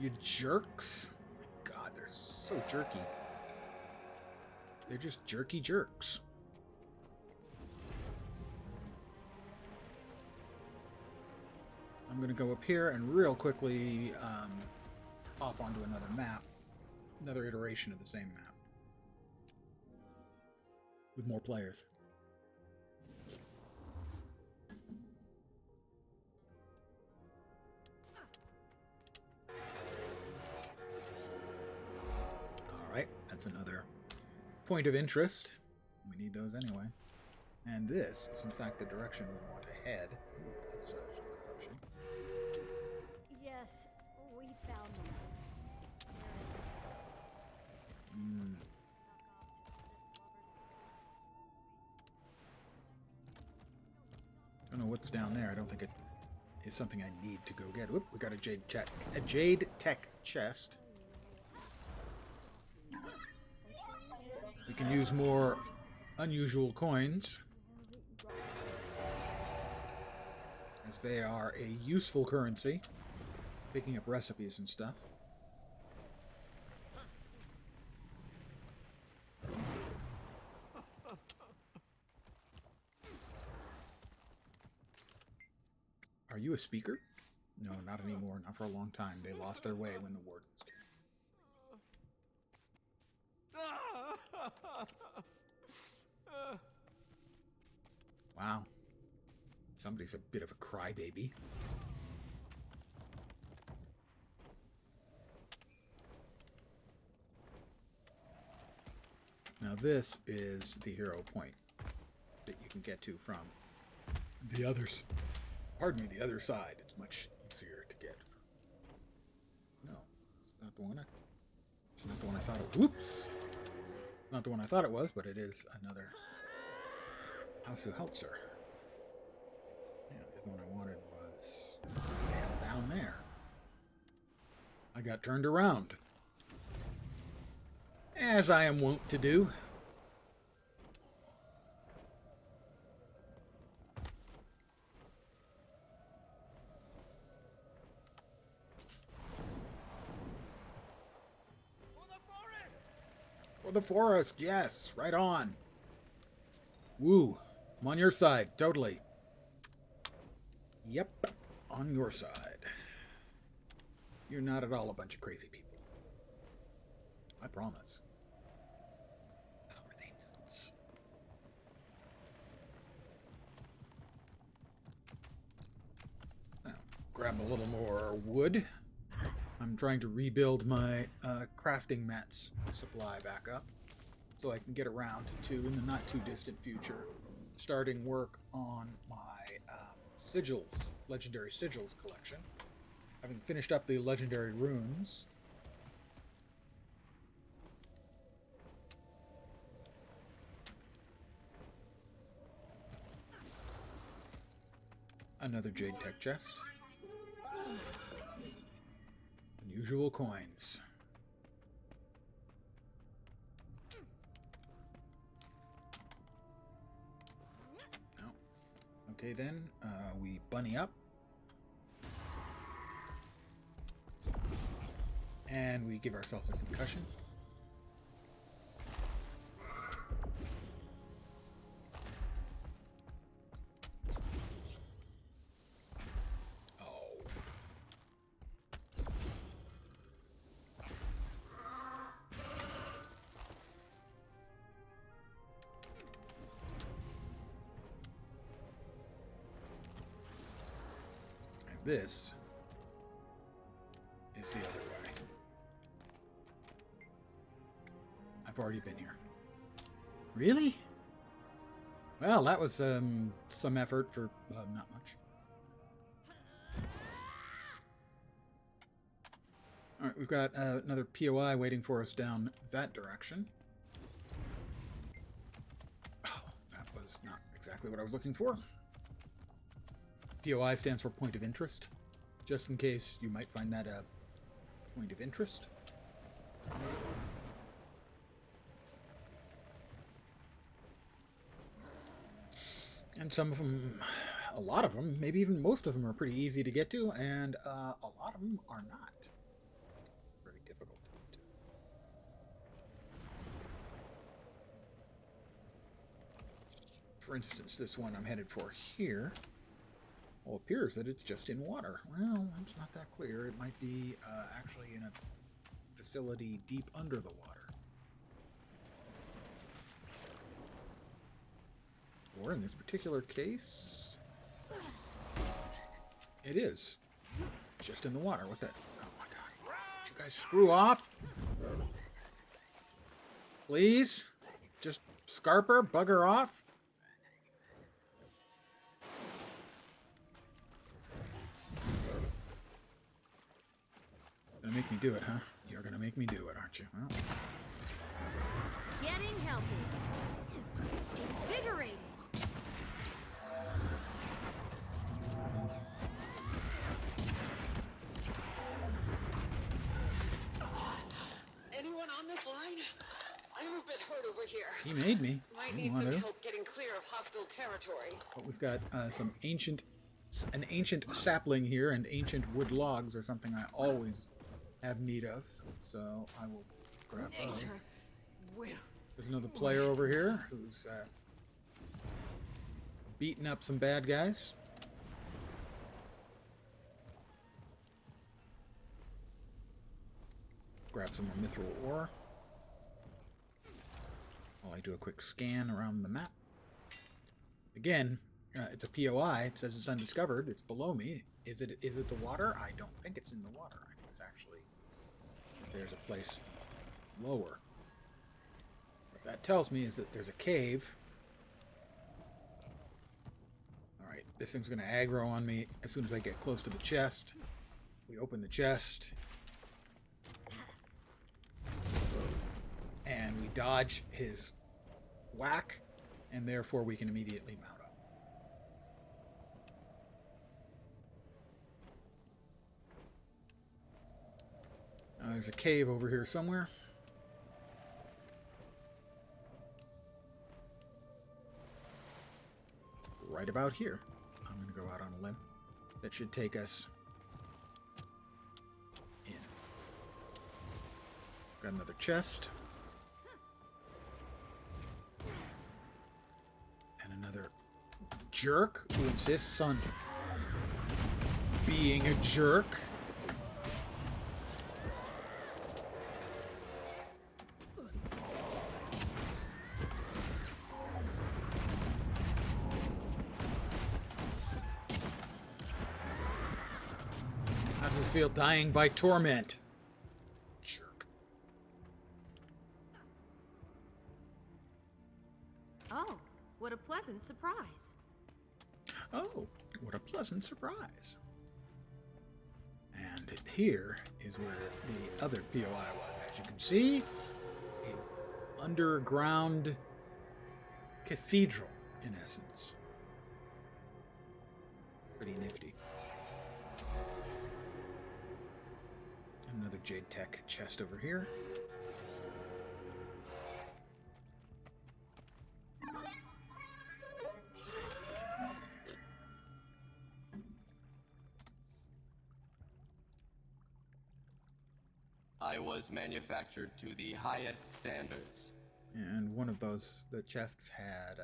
You jerks! My God, they're so jerky. They're just jerky jerks. I'm going to go up here and real quickly hop onto another map. Another iteration of the same map. With more players. Alright, that's another point of interest. We need those anyway. And this is in fact the direction we want to head. That's some corruption. Yes, we found them. Don't know what's down there. I don't think it is something I need to go get. Whoop, we got a jade tech chest. We can use more unusual coins, as they are a useful currency, picking up recipes and stuff. Are you a speaker? No, not anymore. Not for a long time. They lost their way when the wardens came. Wow. Somebody's a bit of a crybaby. Now this is the hero point that you can get to from the others. Pardon me, the other side. It's much easier to get from. No, it's not the one. It's not the one I thought it was. Whoops! Not the one I thought it was, but it is another House of Heltzer. Yeah, the other one I wanted was down there. I got turned around, as I am wont to do. For the forest, yes, right on. Woo, I'm on your side, totally. Yep, on your side. You're not at all a bunch of crazy people. I promise. How are they nuts? Now, grab a little more wood. I'm trying to rebuild my crafting mats supply back up so I can get around to, in the not too distant future, starting work on my sigils, legendary sigils collection. Having finished up the legendary runes, another jade tech chest. Unusual coins. Oh. Okay then, we bunny up. And we give ourselves a concussion. This is the other way. I've already been here. Really? Well, that was some effort for not much. All right, we've got another POI waiting for us down that direction. Oh, that was not exactly what I was looking for. POI stands for point of interest, just in case you might find that a point of interest. And some of them, a lot of them, maybe even most of them are pretty easy to get to, and a lot of them are not. Very difficult to get to. For instance, this one I'm headed for here, well, it appears that it's just in water. Well, it's not that clear. It might be actually in a facility deep under the water. Or in this particular case, it is just in the water. What the? Oh my god. Did you guys screw off? Please? Just Scarper, bugger off? Gonna make me do it, huh? You're gonna make me do it, aren't you? Well. Getting healthy. Invigorating. Anyone on this line? I'm a bit hurt over here. He made me. Might need some help getting clear of hostile territory. But we've got an ancient sapling here and ancient wood logs or something I always have need of. So I will grab those. There's another player over here who's beating up some bad guys. Grab some more mithril ore while I do a quick scan around the map. Again, it's a POI. It says it's undiscovered. It's below me. Is it the water? I don't think it's in the water. I think it's actually there's a place lower. What that tells me is that there's a cave. All right, this thing's going to aggro on me as soon as I get close to the chest. We open the chest. And we dodge his whack, and therefore we can immediately mount up. Now there's a cave over here somewhere. Right about here. I'm going to go out on a limb. That should take us in. Got another chest. Another jerk who insists on being a jerk. How does it feel dying by torment? Jerk. Oh. What a pleasant surprise. Oh, what a pleasant surprise. And here is where the other POI was. As you can see, an underground cathedral, in essence. Pretty nifty. Another Jade Tech chest over here. I was manufactured to the highest standards. And one of the chests had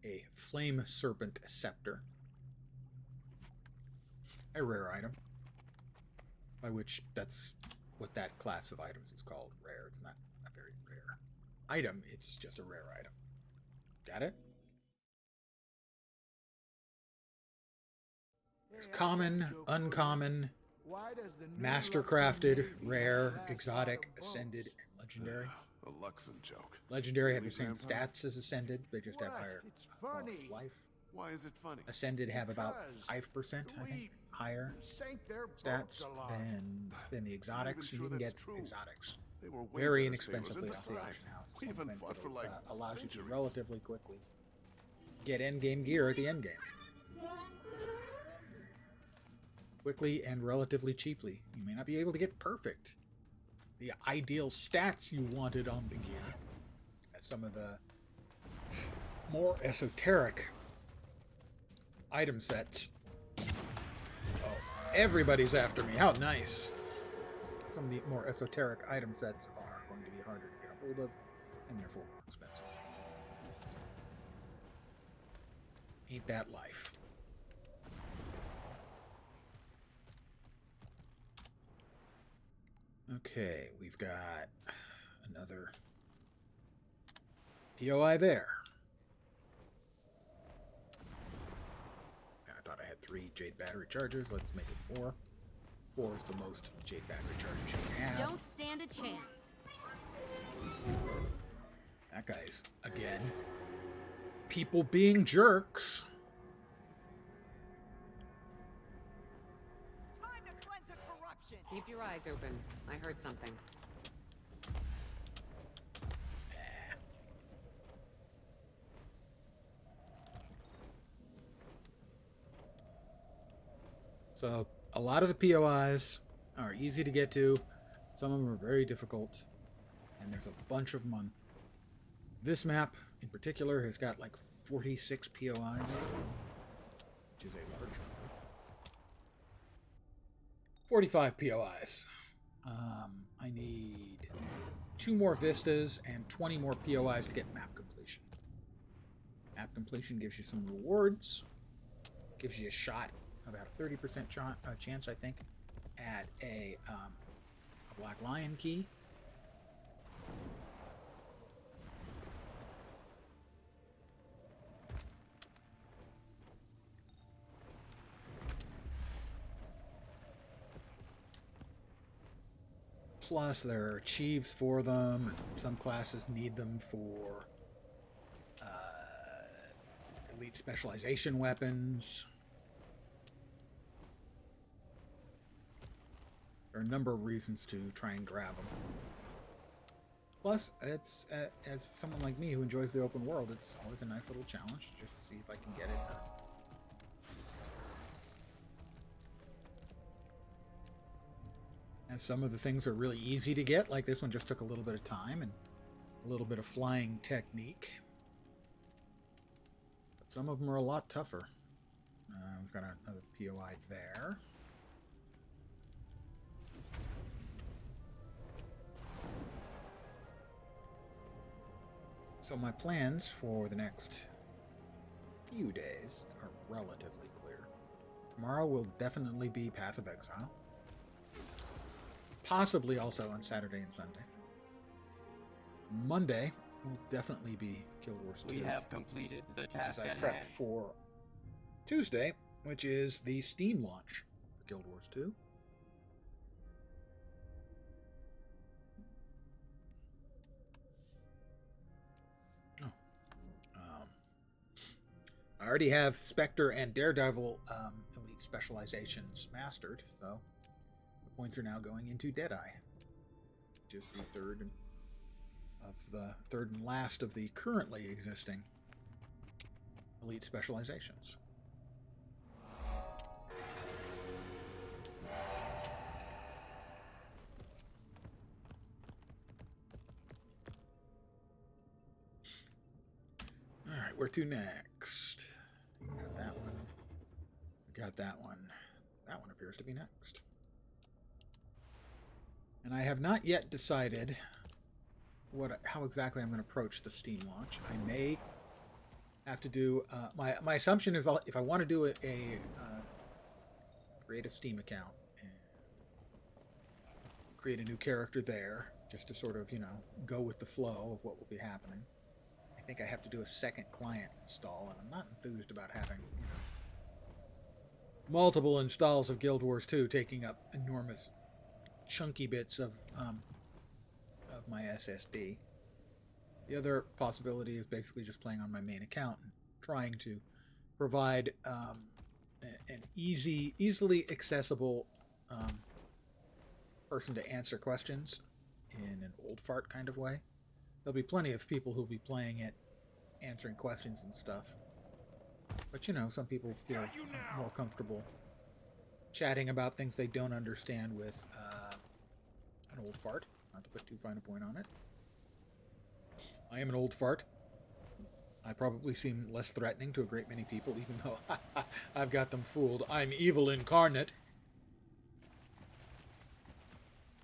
a flame serpent scepter. A rare item. By which, that's what that class of items is called, rare. It's not a very rare item, it's just a rare item. Got it? There's common, uncommon, mastercrafted, rare, exotic, ascended, and legendary. A Luxon joke. Legendary have the Really, same Grandpa? stats as Ascended. They just have What? higher It's quality funny. of life. Why is it funny? Ascended have about Because 5%, I think, higher sank their boats stats a lot. than the exotics. sure You can that's get true. exotics They were way very better sailors, inexpensively and off the besides, auction house. we even Something fought for like allows you to centuries. relatively quickly get endgame gear at the endgame. Quickly and relatively cheaply. You may not be able to get perfect, the ideal stats you wanted on the gear, as some of the more esoteric item sets. Oh, everybody's after me. How nice. Some of the more esoteric item sets are going to be harder to get a hold of, and therefore more expensive. Ain't that life? Okay, we've got another POI there. I thought I had 3 Jade battery charges. Let's make it 4. 4 is the most Jade battery charges you can have. Don't stand a chance. That guy's, again, people being jerks. Time to cleanse the corruption. Keep your eyes open. I heard something. So, a lot of the POIs are easy to get to. Some of them are very difficult. And there's a bunch of them on. This map, in particular, has got like 46 POIs, which is a large number. 45 POIs. I need 2 more vistas and 20 more POIs to get map completion. Map completion gives you some rewards. Gives you a shot, about a 30% chance, I think, at a Black Lion key. Plus, there are achieves for them. Some classes need them for elite specialization weapons. There are a number of reasons to try and grab them. Plus, it's as someone like me who enjoys the open world, it's always a nice little challenge just to see if I can get it. And some of the things are really easy to get, like this one just took a little bit of time and a little bit of flying technique. But some of them are a lot tougher. We've got another POI there. So my plans for the next few days are relatively clear. Tomorrow will definitely be Path of Exile. Possibly also on Saturday and Sunday. Monday will definitely be Guild Wars 2. We have completed the task as I at prep hand. for Tuesday, which is the Steam launch for Guild Wars 2. I already have Specter and Daredevil elite specializations mastered, so the points are now going into Deadeye, which is the third and last of the currently existing elite specializations. All right, where to next? Got that one. Got that one. That one appears to be next. And I have not yet decided how exactly I'm going to approach the Steam launch. I may have to do my assumption is if I want to do create a Steam account and create a new character there, just to sort of go with the flow of what will be happening. I think I have to do a second client install, and I'm not enthused about having multiple installs of Guild Wars 2 taking up enormous chunky bits of my SSD. The other possibility is basically just playing on my main account and trying to provide an easily accessible person to answer questions in an old fart kind of way. There'll be plenty of people who'll be playing it, answering questions and stuff. But you know, some people feel more comfortable chatting about things they don't understand with an old fart. Not to put too fine a point on it. I am an old fart. I probably seem less threatening to a great many people, even though I've got them fooled. I'm evil incarnate.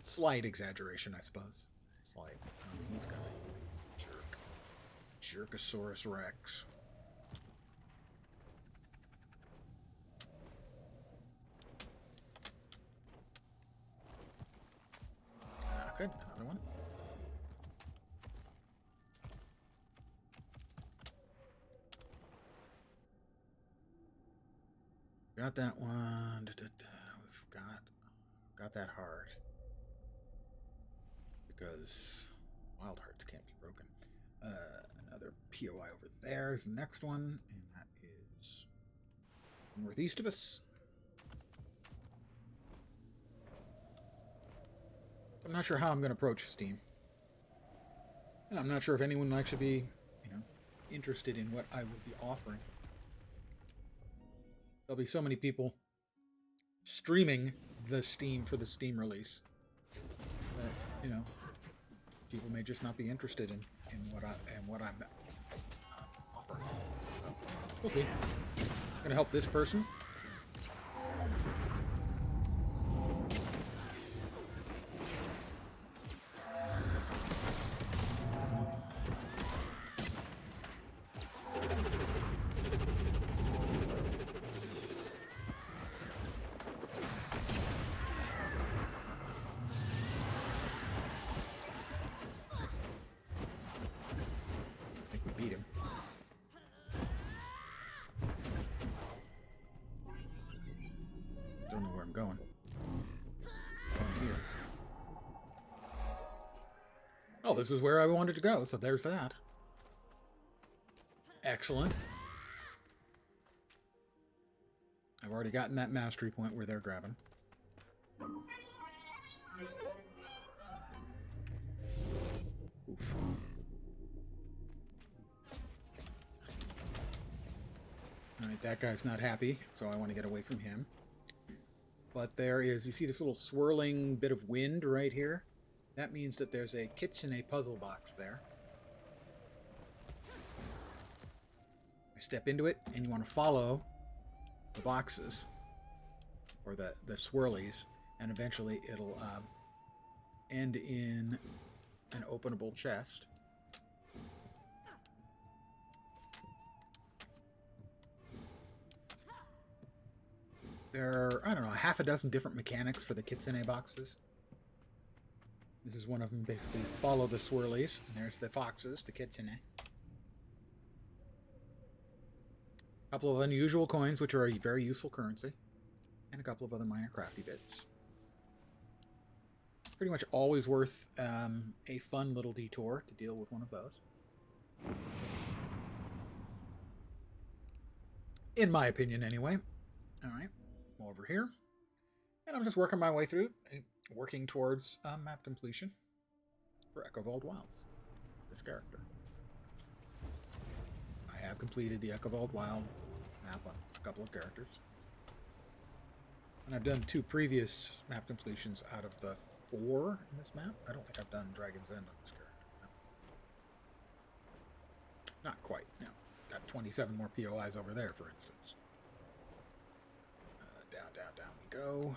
Slight exaggeration, I suppose. Slight. He's got a jerk. Jerkosaurus Rex. Good, another one. Got that one. We've got that heart. Because wild hearts can't be broken. Another POI over there is the next one, and that is northeast of us. I'm not sure how I'm going to approach Steam. And I'm not sure if anyone will actually be, interested in what I will be offering. There'll be so many people streaming the Steam for the Steam release that, people may just not be interested in what I'm offering. We'll see. I'm going to help this person. Oh, this is where I wanted to go, so there's that. Excellent. I've already gotten that mastery point where they're grabbing. Oof. Alright, that guy's not happy, so I want to get away from him. But there is, you see this little swirling bit of wind right here? That means that there's a kitsune puzzle box there. I step into it, and you want to follow the boxes, or the swirlies, and eventually it'll end in an openable chest. There are, I don't know, half a dozen different mechanics for the kitsune boxes. This is one of them, basically follow the swirlies. And there's the foxes, the kitsune. A couple of unusual coins, which are a very useful currency. And a couple of other minor crafty bits. Pretty much always worth a fun little detour to deal with one of those. In my opinion, anyway. Alright, over here. And I'm just working my way through, working towards map completion for Echo Vault Wilds, this character. I have completed the Echo Vault Wild map on a couple of characters. And I've done 2 previous map completions out of the 4 in this map. I don't think I've done Dragon's End on this character. No. Not quite, no. Got 27 more POIs over there, for instance. Down we go.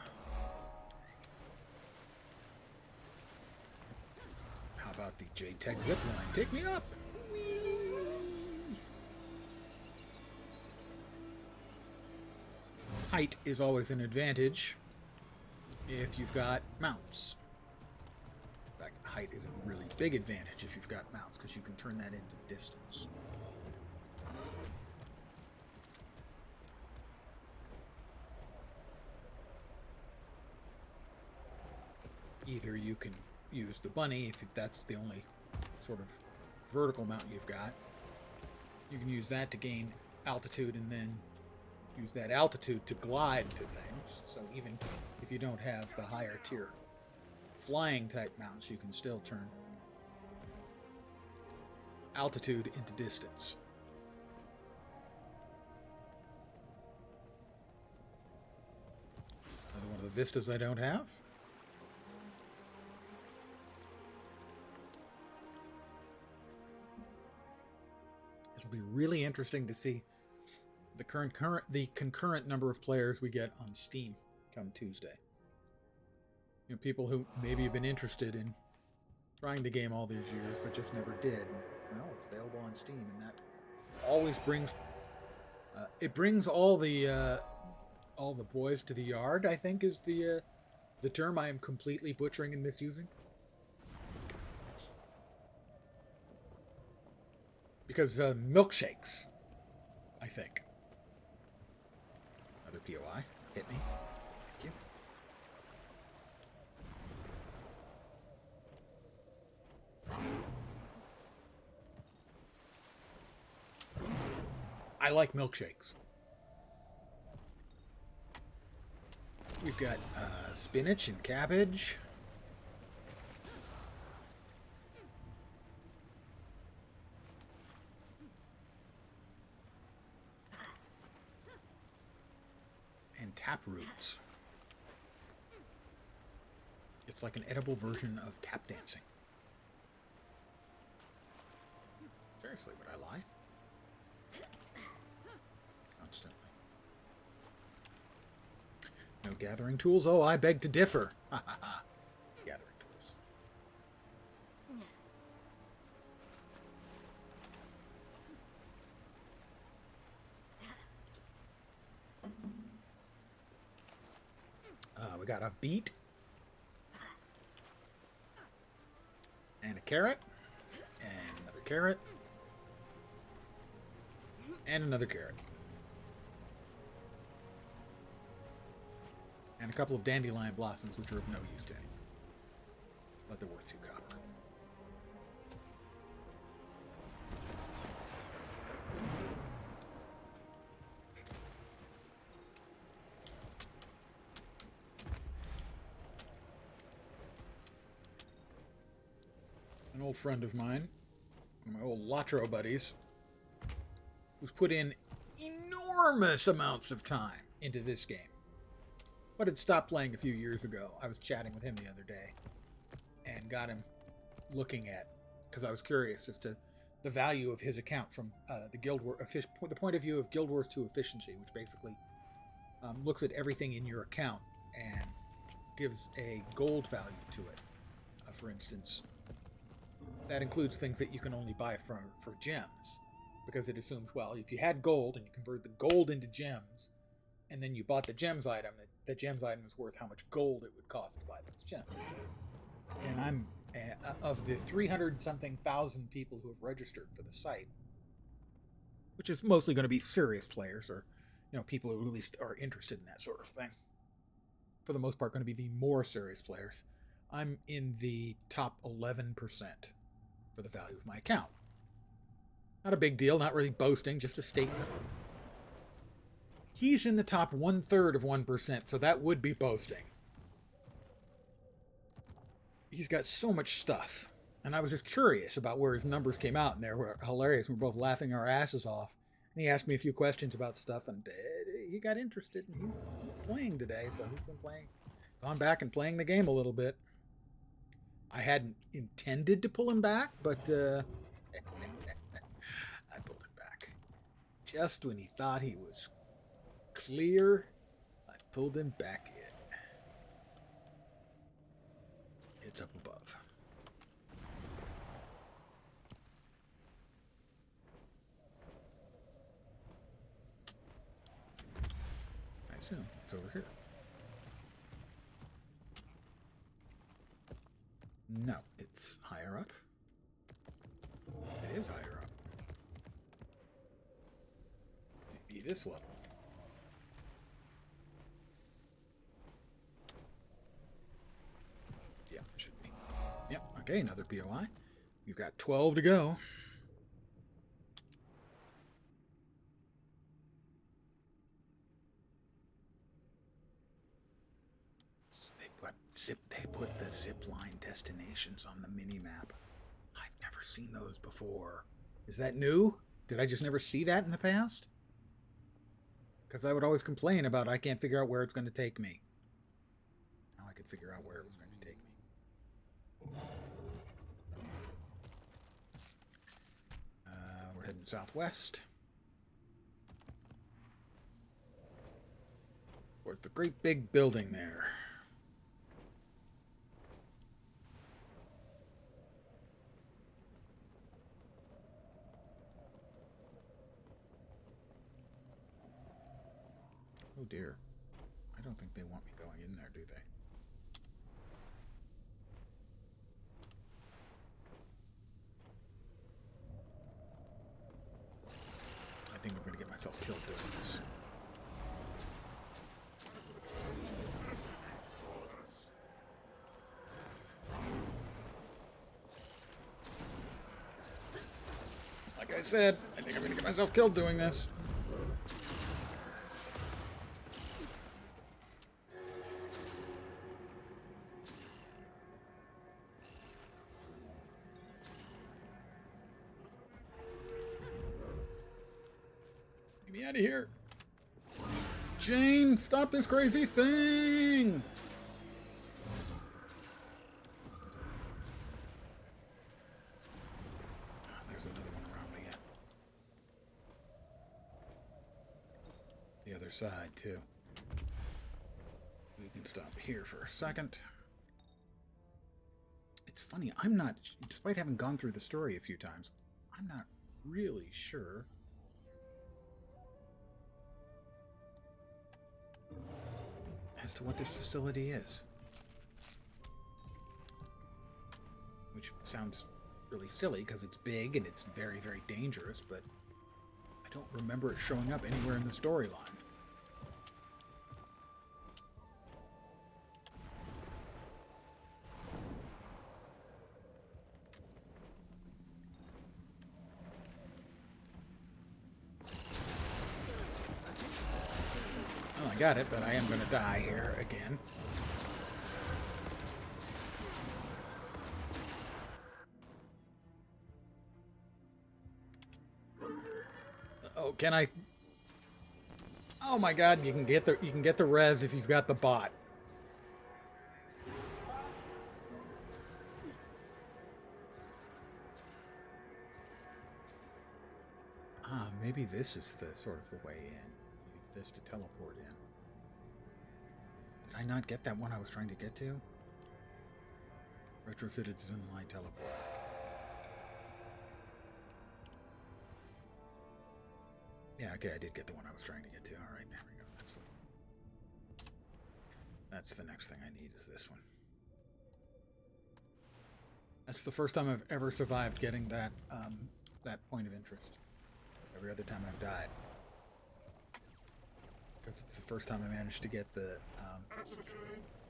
How about the JTech zipline? Take me up! Whee! Height is always an advantage if you've got mounts. In fact, height is a really big advantage if you've got mounts, because you can turn that into distance. Either you can use the bunny if that's the only sort of vertical mount you've got. You can use that to gain altitude and then use that altitude to glide to things. So even if you don't have the higher tier flying type mounts, you can still turn altitude into distance. Another one of the vistas I don't have. It'll be really interesting to see the concurrent number of players we get on Steam come Tuesday. You know, people who maybe have been interested in trying the game all these years but just never did. Well, it's available on Steam, and that always brings it brings all the boys to the yard, I think is the term I am completely butchering and misusing. Because milkshakes, I think. Another POI. Hit me. Thank you. I like milkshakes. We've got spinach and cabbage. And tap roots. It's like an edible version of tap dancing. Seriously, would I lie? Constantly. No gathering tools? Oh, I beg to differ. Ha ha ha. Gathering tools. We got a beet. And a carrot. And another carrot. And another carrot. And a couple of dandelion blossoms, which are of no use to anyone. But they're worth 2 copper. An old friend of mine, one of my old Latro buddies, who's put in enormous amounts of time into this game, but had stopped playing a few years ago. I was chatting with him the other day and got him looking at, because I was curious as to the value of his account from the point of view of Guild Wars 2 efficiency, which basically looks at everything in your account and gives a gold value to it. For instance, that includes things that you can only buy for gems, because it assumes, well, if you had gold and you convert the gold into gems, and then you bought the gems item, that gems item is worth how much gold it would cost to buy those gems. And I'm of the 300-something thousand people who have registered for the site, which is mostly going to be serious players, or people who at least are interested in that sort of thing. For the most part, going to be the more serious players. I'm in the top 11% for the value of my account. Not a big deal, not really boasting, just a statement. He's in the top 1/3 of 1%, so that would be boasting. He's got so much stuff. And I was just curious about where his numbers came out, and they were hilarious. We were both laughing our asses off. And he asked me a few questions about stuff, and he got interested, and he's playing today, so he's been gone back and playing the game a little bit. I hadn't intended to pull him back, but I pulled him back. Just when he thought he was clear, I pulled him back in. It's up above. I assume it's over here. No, it's higher up. It is higher up. Maybe this level. Yeah, it should be. Yep, okay, another POI. You've got 12 to go. they put the zipline destinations on the mini-map. I've never seen those before. Is that new? Did I just never see that in the past? Because I would always complain about I can't figure out where it's going to take me. Now I could figure out where it was going to take me. We're heading southwest. Towards the great big building there. Oh dear. I don't think they want me going in there, do they? I think I'm going to get myself killed doing this. Like I said, I think I'm going to get myself killed doing this. Get me out of here. Jane, stop this crazy thing! Oh, there's another one around me yet. The other side, too. We can stop here for a second. It's funny, I'm not, despite having gone through the story a few times, I'm not really sure as to what this facility is. Which sounds really silly because it's big and it's very, very dangerous, but I don't remember it showing up anywhere in the storyline. Well, I got it, but I am going to die here again. Oh, can I? Oh my God! You can get the res if you've got the bot. Ah, maybe this is the sort of the way in. Maybe this to teleport in. Did I not get that one I was trying to get to? Retrofitted zoom line teleport. Yeah, okay, I did get the one I was trying to get to. All right, there we go. That's the next thing I need is this one. That's the first time I've ever survived getting that that point of interest. Every other time I've died. Because it's the first time I managed to get the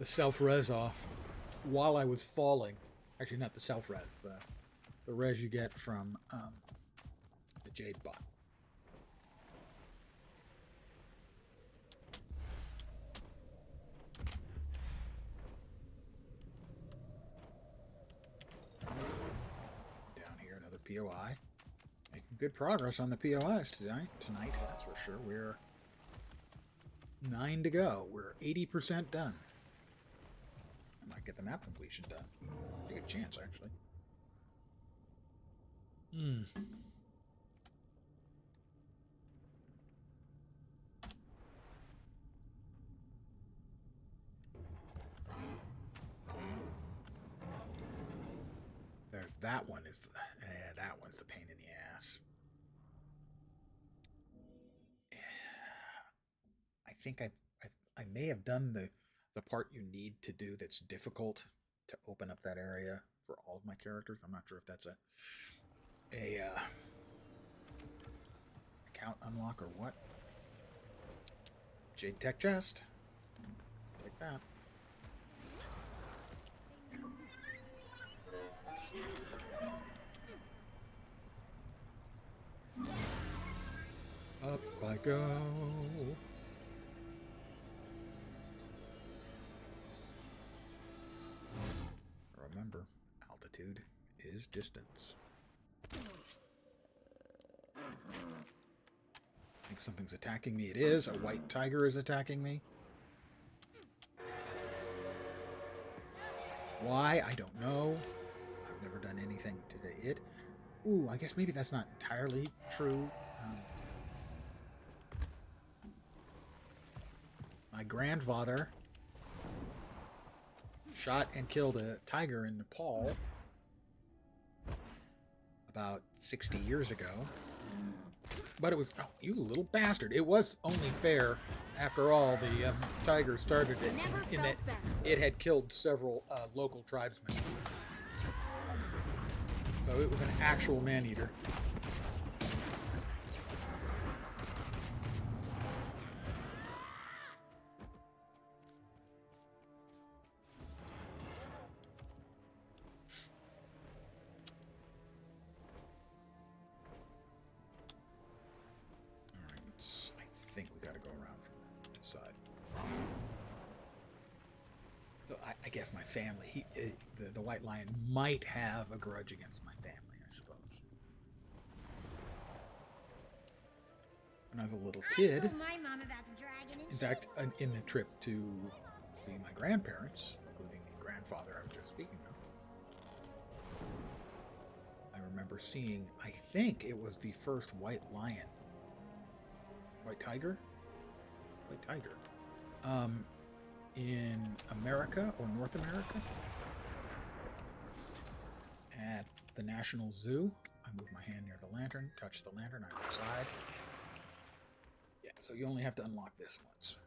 self-res off while I was falling. Actually, not the self-res, the res you get from the Jade bot. Down here, another POI. Making good progress on the POIs tonight, that's for sure. We're 9 to go. We're 80% done. I might get the map completion done. Take a chance, actually. There's that one. That one's the pain in the ass. I think I may have done the part you need to do that's difficult to open up that area for all of my characters. I'm not sure if that's a account unlock or what. Jade Tech Chest. Take that. Up I go. Remember, altitude is distance. I think something's attacking me. It is. A white tiger is attacking me. Why? I don't know. I've never done anything to it. Ooh, I guess maybe that's not entirely true. My grandfather shot and killed a tiger in Nepal about 60 years ago. But it was, oh, you little bastard. It was only fair, after all, the tiger started it in that it had killed several local tribesmen. So it was an actual man-eater. I guess my family, the white lion might have a grudge against my family, I suppose. When I was a little kid, my mom about the dragon, in fact, in the trip to see my grandparents, including the grandfather I was just speaking of, I remember seeing, I think it was the first white lion. White tiger? White tiger. In America or North America at the National Zoo. I move my hand near the lantern, touch the lantern, I'm outside. Yeah, so you only have to unlock this once.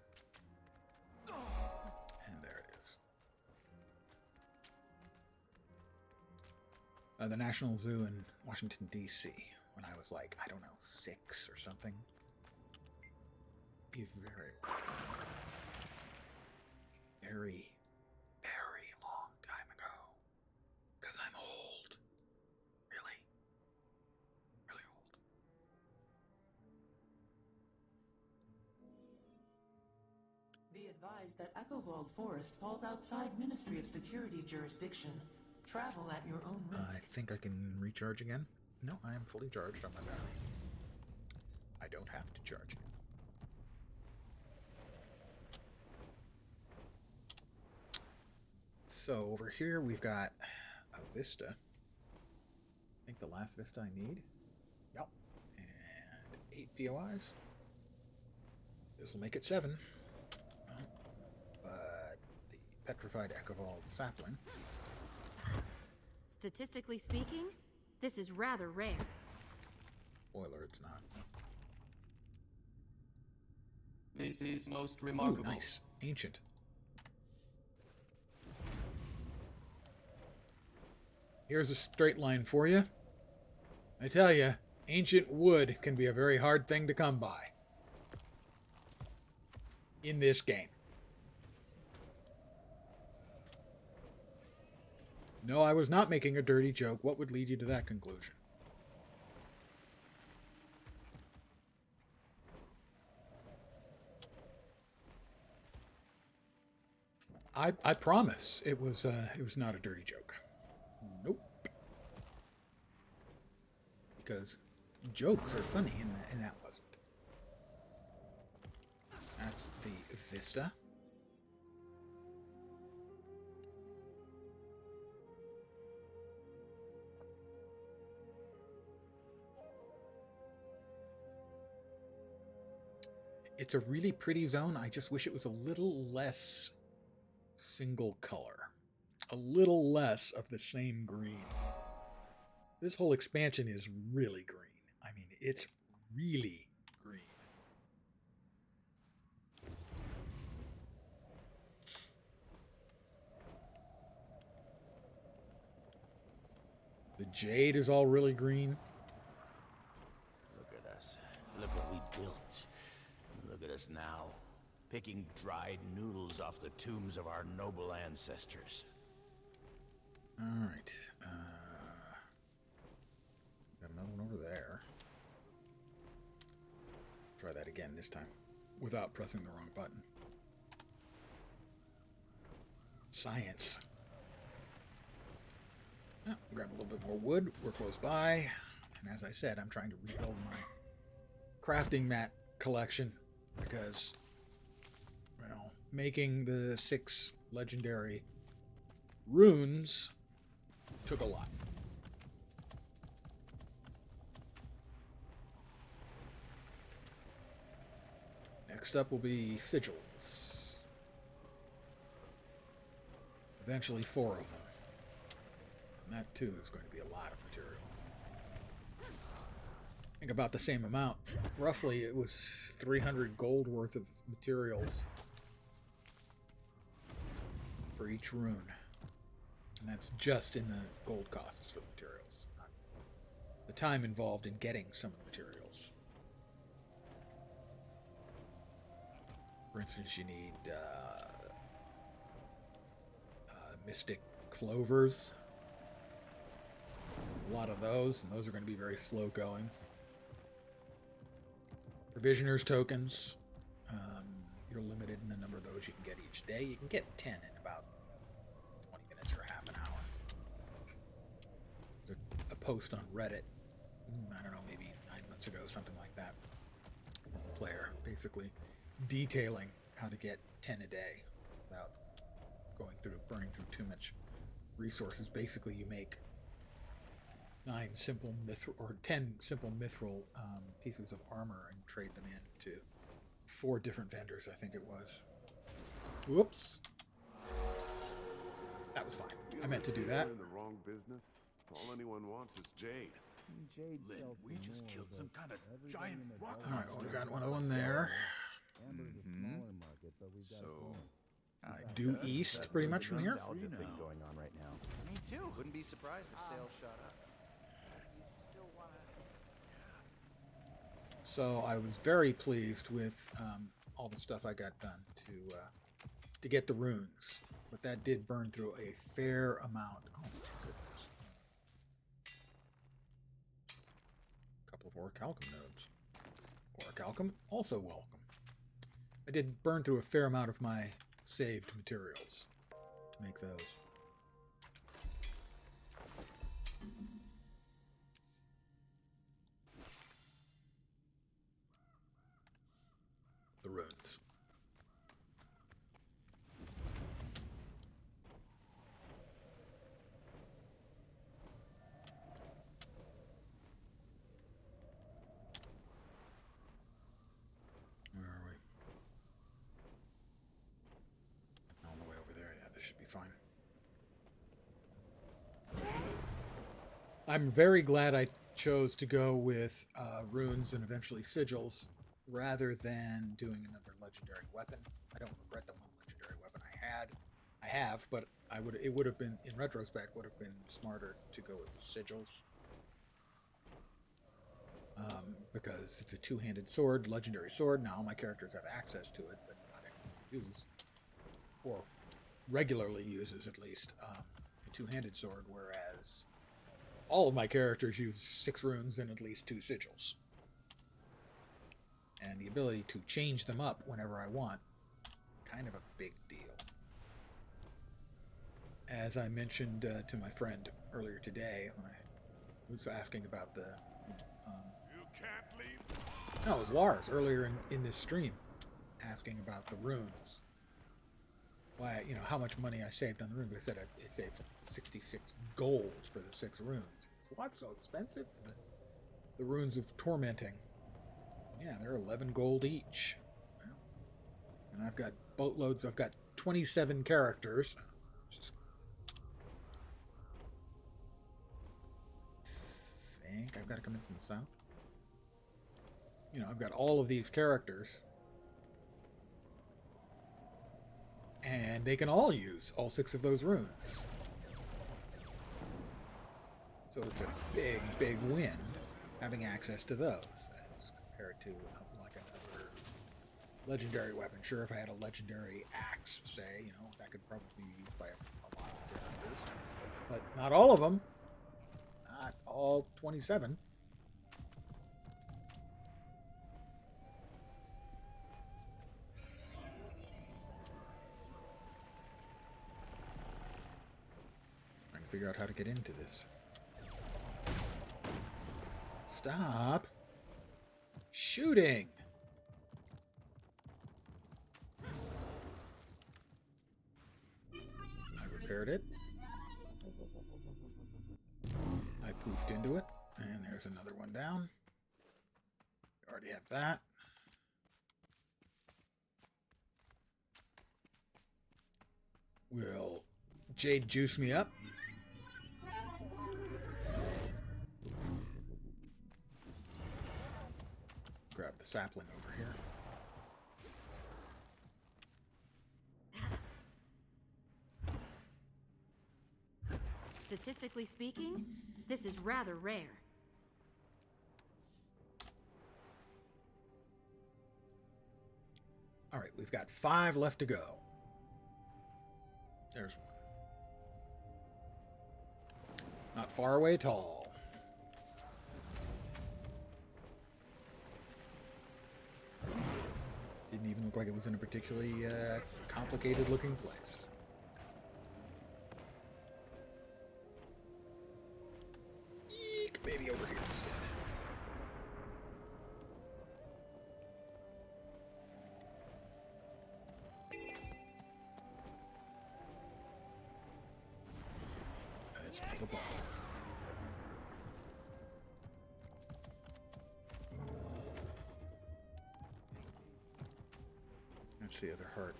And there it is. The National Zoo in Washington, D.C. when I was like, I don't know, 6 or something. Be very, very long time ago. Because I'm old. Really. Really old. Be advised that Echovold Forest falls outside Ministry of Security jurisdiction. Travel at your own risk. I think I can recharge again. No, I am fully charged on my battery. I don't have to charge it. So over here we've got a vista. I think the last vista I need. Yep. And 8 POIs. This will make it 7. But the petrified Echovold sapling. Statistically speaking, this is rather rare. Spoiler, it's not. This is most remarkable. Ooh, nice. Ancient. Here's a straight line for you. I tell you, ancient wood can be a very hard thing to come by. In this game. No, I was not making a dirty joke. What would lead you to that conclusion? I promise it was not a dirty joke. Nope. Because jokes are funny, and that wasn't. That's the vista. It's a really pretty zone. I just wish it was a little less single color. A little less of the same green. This whole expansion is really green. I mean, it's really green. The jade is all really green. Look at us. Look what we built. Look at us now, picking dried noodles off the tombs of our noble ancestors. All right. Got another one over there. Try that again this time, without pressing the wrong button. Science. grab a little bit more wood. We're close by. And as I said, I'm trying to rebuild my crafting mat collection because, well, making the 6 legendary runes took a lot. Next up will be sigils. Eventually 4 of them. And that too is going to be a lot of materials. I think about the same amount. Roughly it was 300 gold worth of materials for each rune. And that's just in the gold costs for the materials. Not the time involved in getting some of the materials. For instance, you need mystic clovers. A lot of those, and those are going to be very slow going. Provisioners tokens. You're limited in the number of those you can get each day. You can get 10 in about 20 minutes or half an hour. There's a post on Reddit, I don't know, maybe 9 months ago, something like that, from a player basically detailing how to get 10 a day without burning through too much resources. Basically, you make 10 simple mithril pieces of armor and trade them in to 4 different vendors, I think it was. Whoops. That was fine. I meant to do that. We're in the wrong business. All anyone wants is jade. Lynn, we just killed some kind of giant rock Alright, well, we got one of them there. So, Due east, pretty much from here. Going on right now. Me too. Wouldn't be surprised if sales shot up. You still wanna... So I was very pleased with all the stuff I got done to get the runes, but that did burn through a fair amount. Oh my goodness! A couple of orichalcum nodes. Orichalcum also welcome. I did burn through a fair amount of my saved materials to make those. The runes. Where are we? All the way over there. Yeah, this should be fine. I'm very glad I chose to go with runes and eventually sigils rather than doing another legendary weapon. I don't regret the one legendary weapon I have, but it would have been, in retrospect, would have been smarter to go with the sigils. Because it's a two-handed sword, legendary sword. Now all my characters have access to it, but not everyone uses, or regularly uses at least, a two-handed sword, whereas all of my characters use 6 runes and at least 2 sigils. And the ability to change them up whenever I want, kind of a big deal. As I mentioned to my friend earlier today, when I was asking about the... No, it was Lars earlier in this stream, asking about the runes. Why, how much money I saved on the runes. I said I saved 66 gold for the 6 runes. What, so expensive? The runes of tormenting. Yeah, they're 11 gold each. And I've got boatloads. I've got 27 characters. I think I've got to come in from the south. I've got all of these characters. And they can all use all 6 of those runes. So it's a big, big win having access to those as compared to like another legendary weapon. Sure, if I had a legendary axe, say, that could probably be used by a lot of characters. But not all of them. Not all 27. Trying to figure out how to get into this Stop shooting. I repaired it. I poofed into it. And there's another one down. We already have that. Will Jade juice me up? Grab the sapling over here. Statistically speaking, this is rather rare. All right, we've got 5 left to go. There's one. Not far away at all. Didn't even look like it was in a particularly complicated looking place. Eek, maybe over here instead. It's up above. That's the other heart.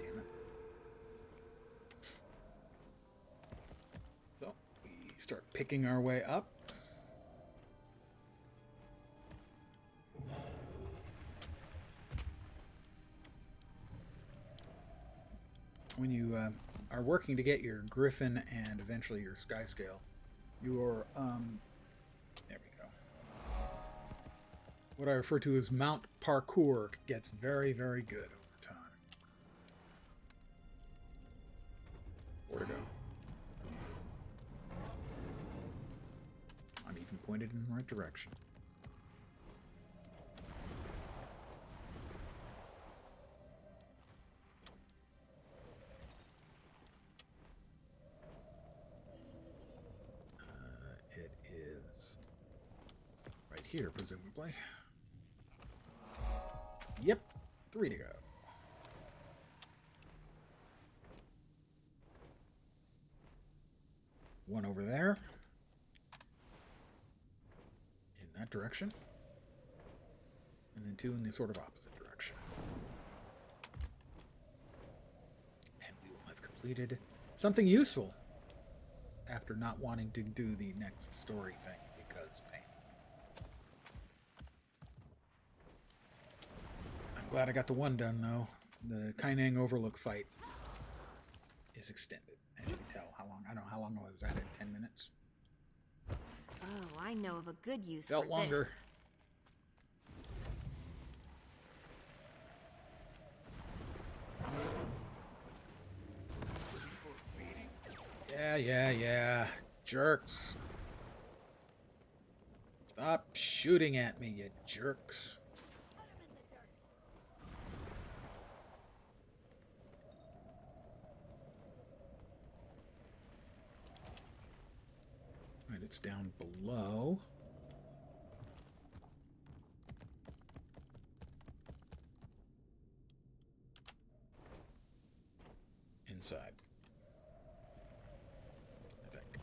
Damn it. So, we start picking our way up. When you are working to get your Griffin and eventually your Sky Scale, your, there we go. What I refer to as Mount Parkour gets very, very good over time. Where to go? I'm even pointed in the right direction. It is right here, presumably. Yep, 3 to go. One over there. In that direction. And then 2 in the sort of opposite direction. And we will have completed something useful after not wanting to do the next story thing because pain. I'm glad I got the one done though. The Kainang Overlook fight is extended, as you can tell. How long? I don't know how long I was at it. 10 minutes. Oh, I know of a good use Felt for longer. this. Yeah. Jerks. Stop shooting at me, you jerks. Right, it's down below. Inside. I think.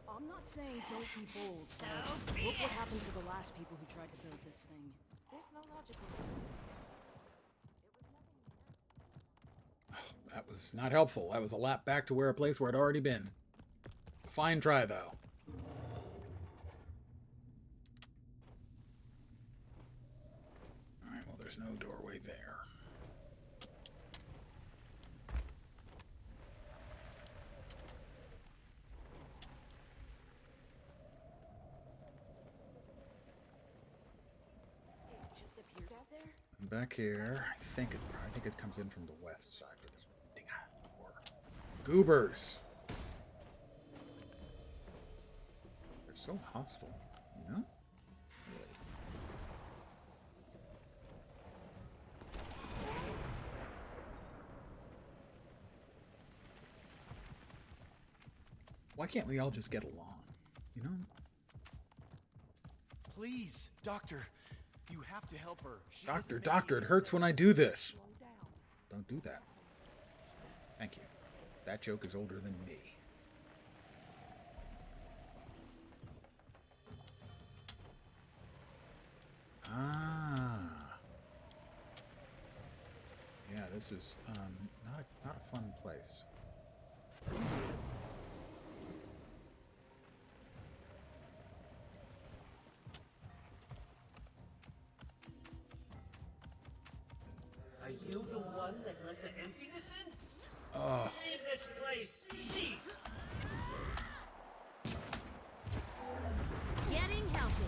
I'm not saying don't be bold, but look what happened to the last people who tried to build this thing. There's no logical That was not helpful. That was a lap back to a place where I'd already been. Fine try, though. Alright, well, there's no doorway there. just appeared out there. Back here, I think it comes in from the west side for this thing. Goobers. They're so hostile, you know? Really. Why can't we all just get along, you know? Please, Doctor, you have to help her. Doctor, it hurts when I do this. Don't do that. Thank you. That joke is older than me. Ah. Yeah, this is not a fun place. Are you the one that let the emptiness in? Oh. Leave this place! Leave! Getting healthy.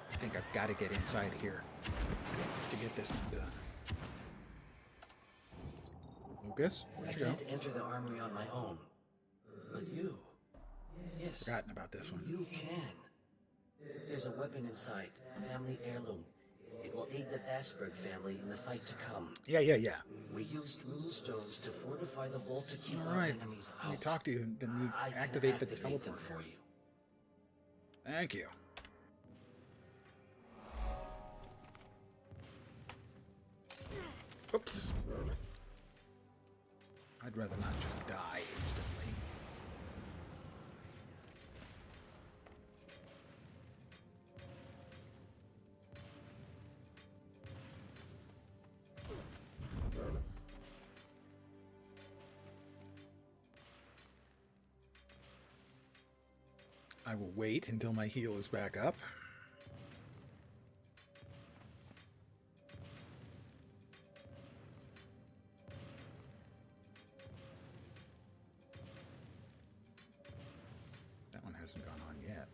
I think I've got to get inside here to get this one done. Lucas, I where'd you go? can't enter the armory on my own. But you... Yes. Forgotten about this one. You can. There's a weapon inside. A family heirloom. It will aid the Vastberg family in the fight to come. Yeah. We used runestones to fortify the vault to keep All our right. enemies out. When we talk to you, then you I can activate the them teleport for you. Thank you. Oops. I'd rather not just die instantly. I will wait until my heal is back up. That one hasn't gone on yet.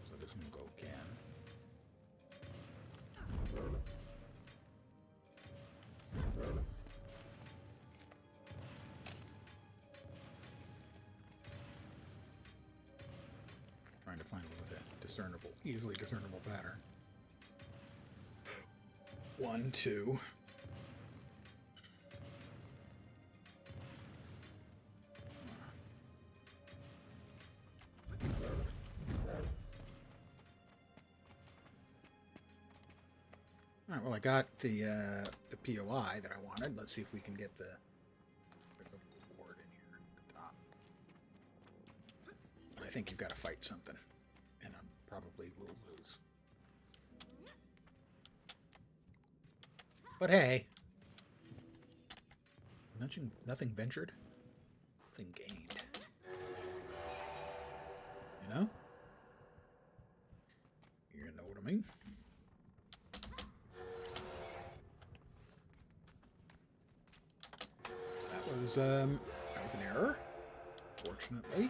So this one will go again. Trying to find one with a discernible, easily discernible pattern. 1, 2. All right. Well, I got the POI that I wanted. Let's see if we can get the. There's a reward in here at the top. But I think you've got to fight something, and I probably will lose. But hey, nothing ventured, nothing gained. You know? You know what I mean? That was an error, fortunately.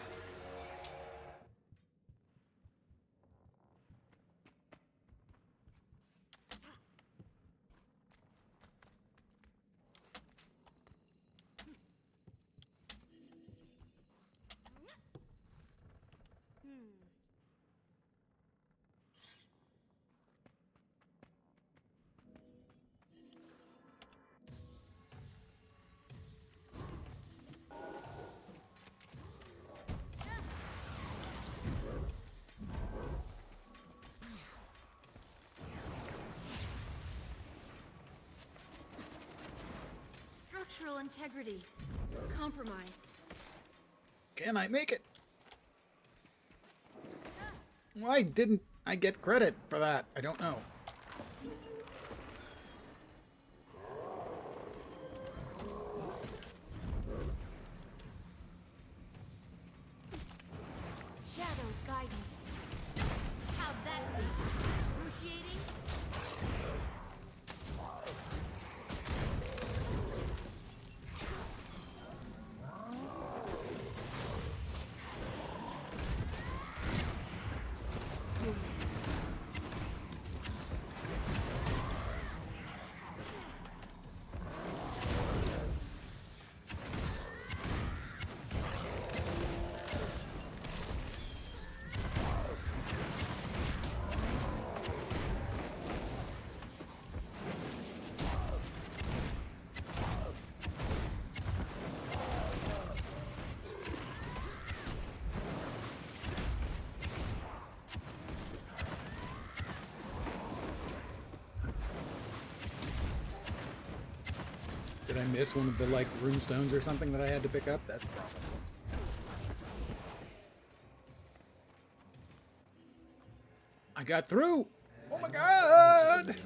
Structural integrity compromised. Can I make it? Why didn't I get credit for that? I don't know. Shadows guide me. How'd that be? Excruciating? Did I miss one of the, like, runestones or something that I had to pick up? That's probably. I got through! Oh my god!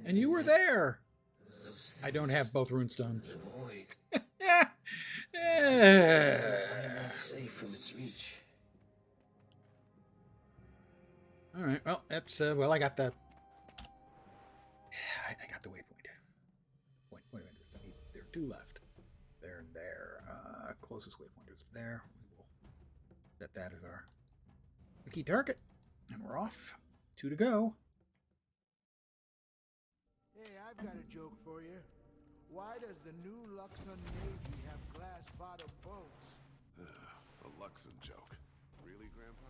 And you were there! I don't have both runestones. Safe from its reach. Alright, well, that's, well, I got the... I got the waypoint. Wait a minute, there are two left. There and there. Closest waypoint is there. We will set that as our key target. And we're off. 2 to go. Hey, I've got a joke for you. Why does the new Luxon Navy have glass-bottom boats? A Luxon joke. Really, Grandpa?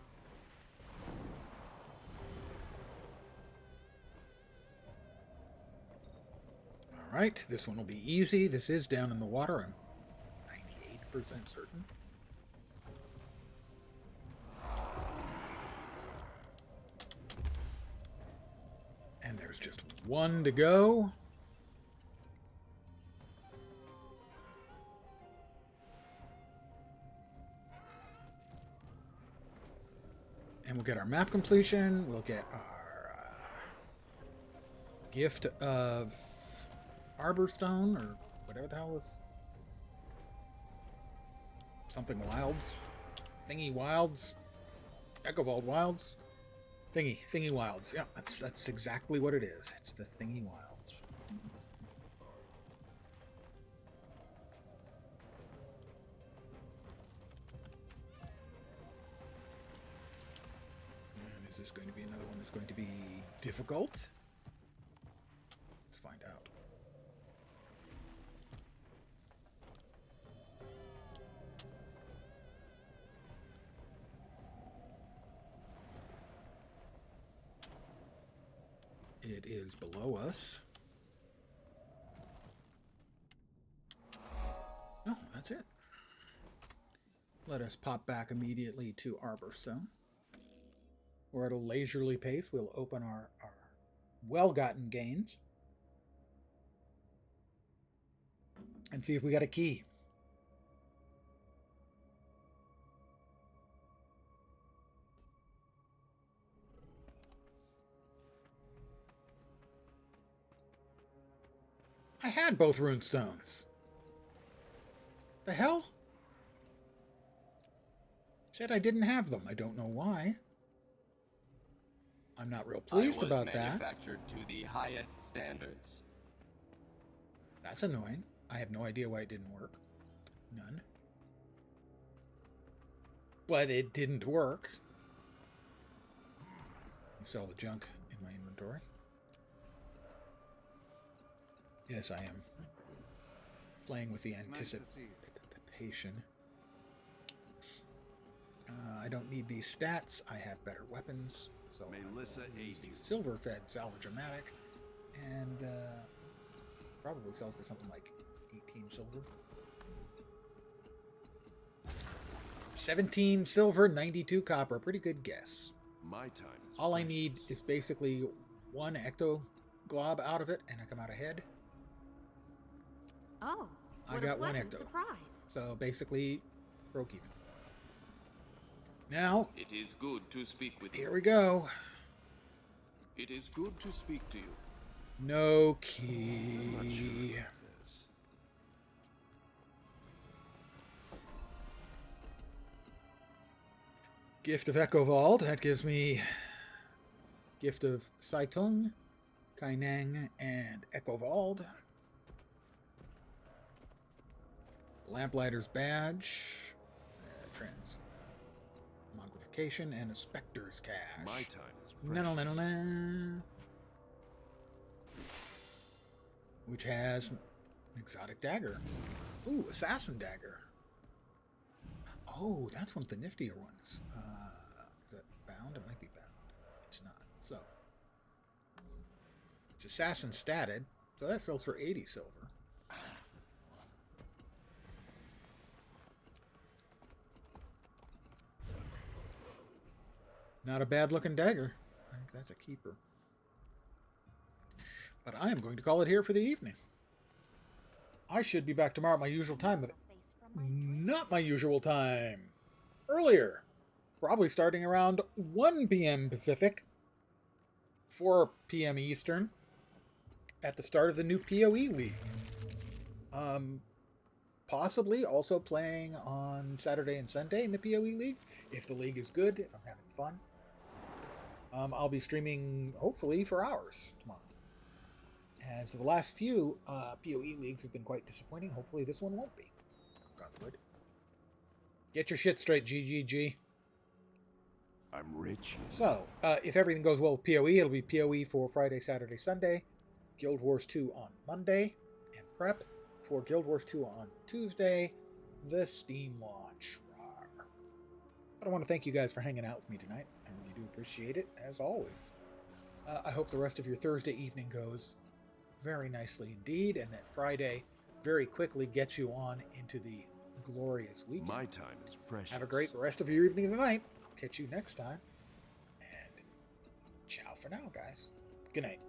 Alright, this one will be easy. This is down in the water. I'm 98% certain. And there's just 1 to go. And we'll get our map completion. We'll get our gift of Arborstone, or whatever the hell is. Something Wilds. Thingy Wilds. Echovold Wilds. Thingy Wilds. Yeah, that's exactly what it is. It's the Thingy Wilds. And is this going to be another one that's going to be difficult? Let's find out. It is below us. No, that's it. Let us pop back immediately to Arborstone. We're at a leisurely pace. We'll open our well-gotten gains. And see if we got a key. I had both runestones. The hell? Said I didn't have them. I don't know why. I'm not real pleased about that. Manufactured to the highest standards. That's annoying. I have no idea why it didn't work. None. But it didn't work. You sell the junk in my inventory. Yes, I am playing with the anticipation. I don't need these stats. I have better weapons. So Melissa use the silver-fed salvage-o-matic, and probably sells for something like 18 silver. 17 silver, 92 copper. Pretty good guess. My time. All I need is basically 1 ecto glob out of it, and I come out ahead. Oh, I got 1 pleasant ecto. surprise. So basically, broke even. Now, it is good to speak with you. Here we go. It is good to speak to you. No key. Gift of Echovold. That gives me Gift of Saitung, Kaineng, and Echovold. Lamplighter's Badge. Transmogrification, and a Specter's Cache. My time is precious. Na-na-na-na-na. Which has an exotic dagger. Ooh, assassin dagger. Oh, that's one of the niftier ones. Is that bound? It might be bound. It's not. So, it's assassin statted, so that sells for 80 silver. Not a bad looking dagger. I think that's a keeper. But I am going to call it here for the evening. I should be back tomorrow at my usual time, but not my usual time. Earlier. Probably starting around 1 p.m. Pacific, 4 p.m. Eastern, at the start of the new PoE League. Possibly also playing on Saturday and Sunday in the PoE League, if the league is good, if I'm having fun. I'll be streaming, hopefully, for hours tomorrow. As the last few PoE leagues have been quite disappointing, hopefully this one won't be. God would. Get your shit straight, GGG. I'm rich. So, if everything goes well with PoE, it'll be PoE for Friday, Saturday, Sunday, Guild Wars 2 on Monday, and prep for Guild Wars 2 on Tuesday, the Steam launch. Rawr. But I want to thank you guys for hanging out with me tonight. I really do appreciate it, as always. I hope the rest of your Thursday evening goes very nicely indeed, and that Friday very quickly gets you on into the glorious weekend. My time is precious. Have a great rest of your evening tonight. Catch you next time. And ciao for now, guys. Good night.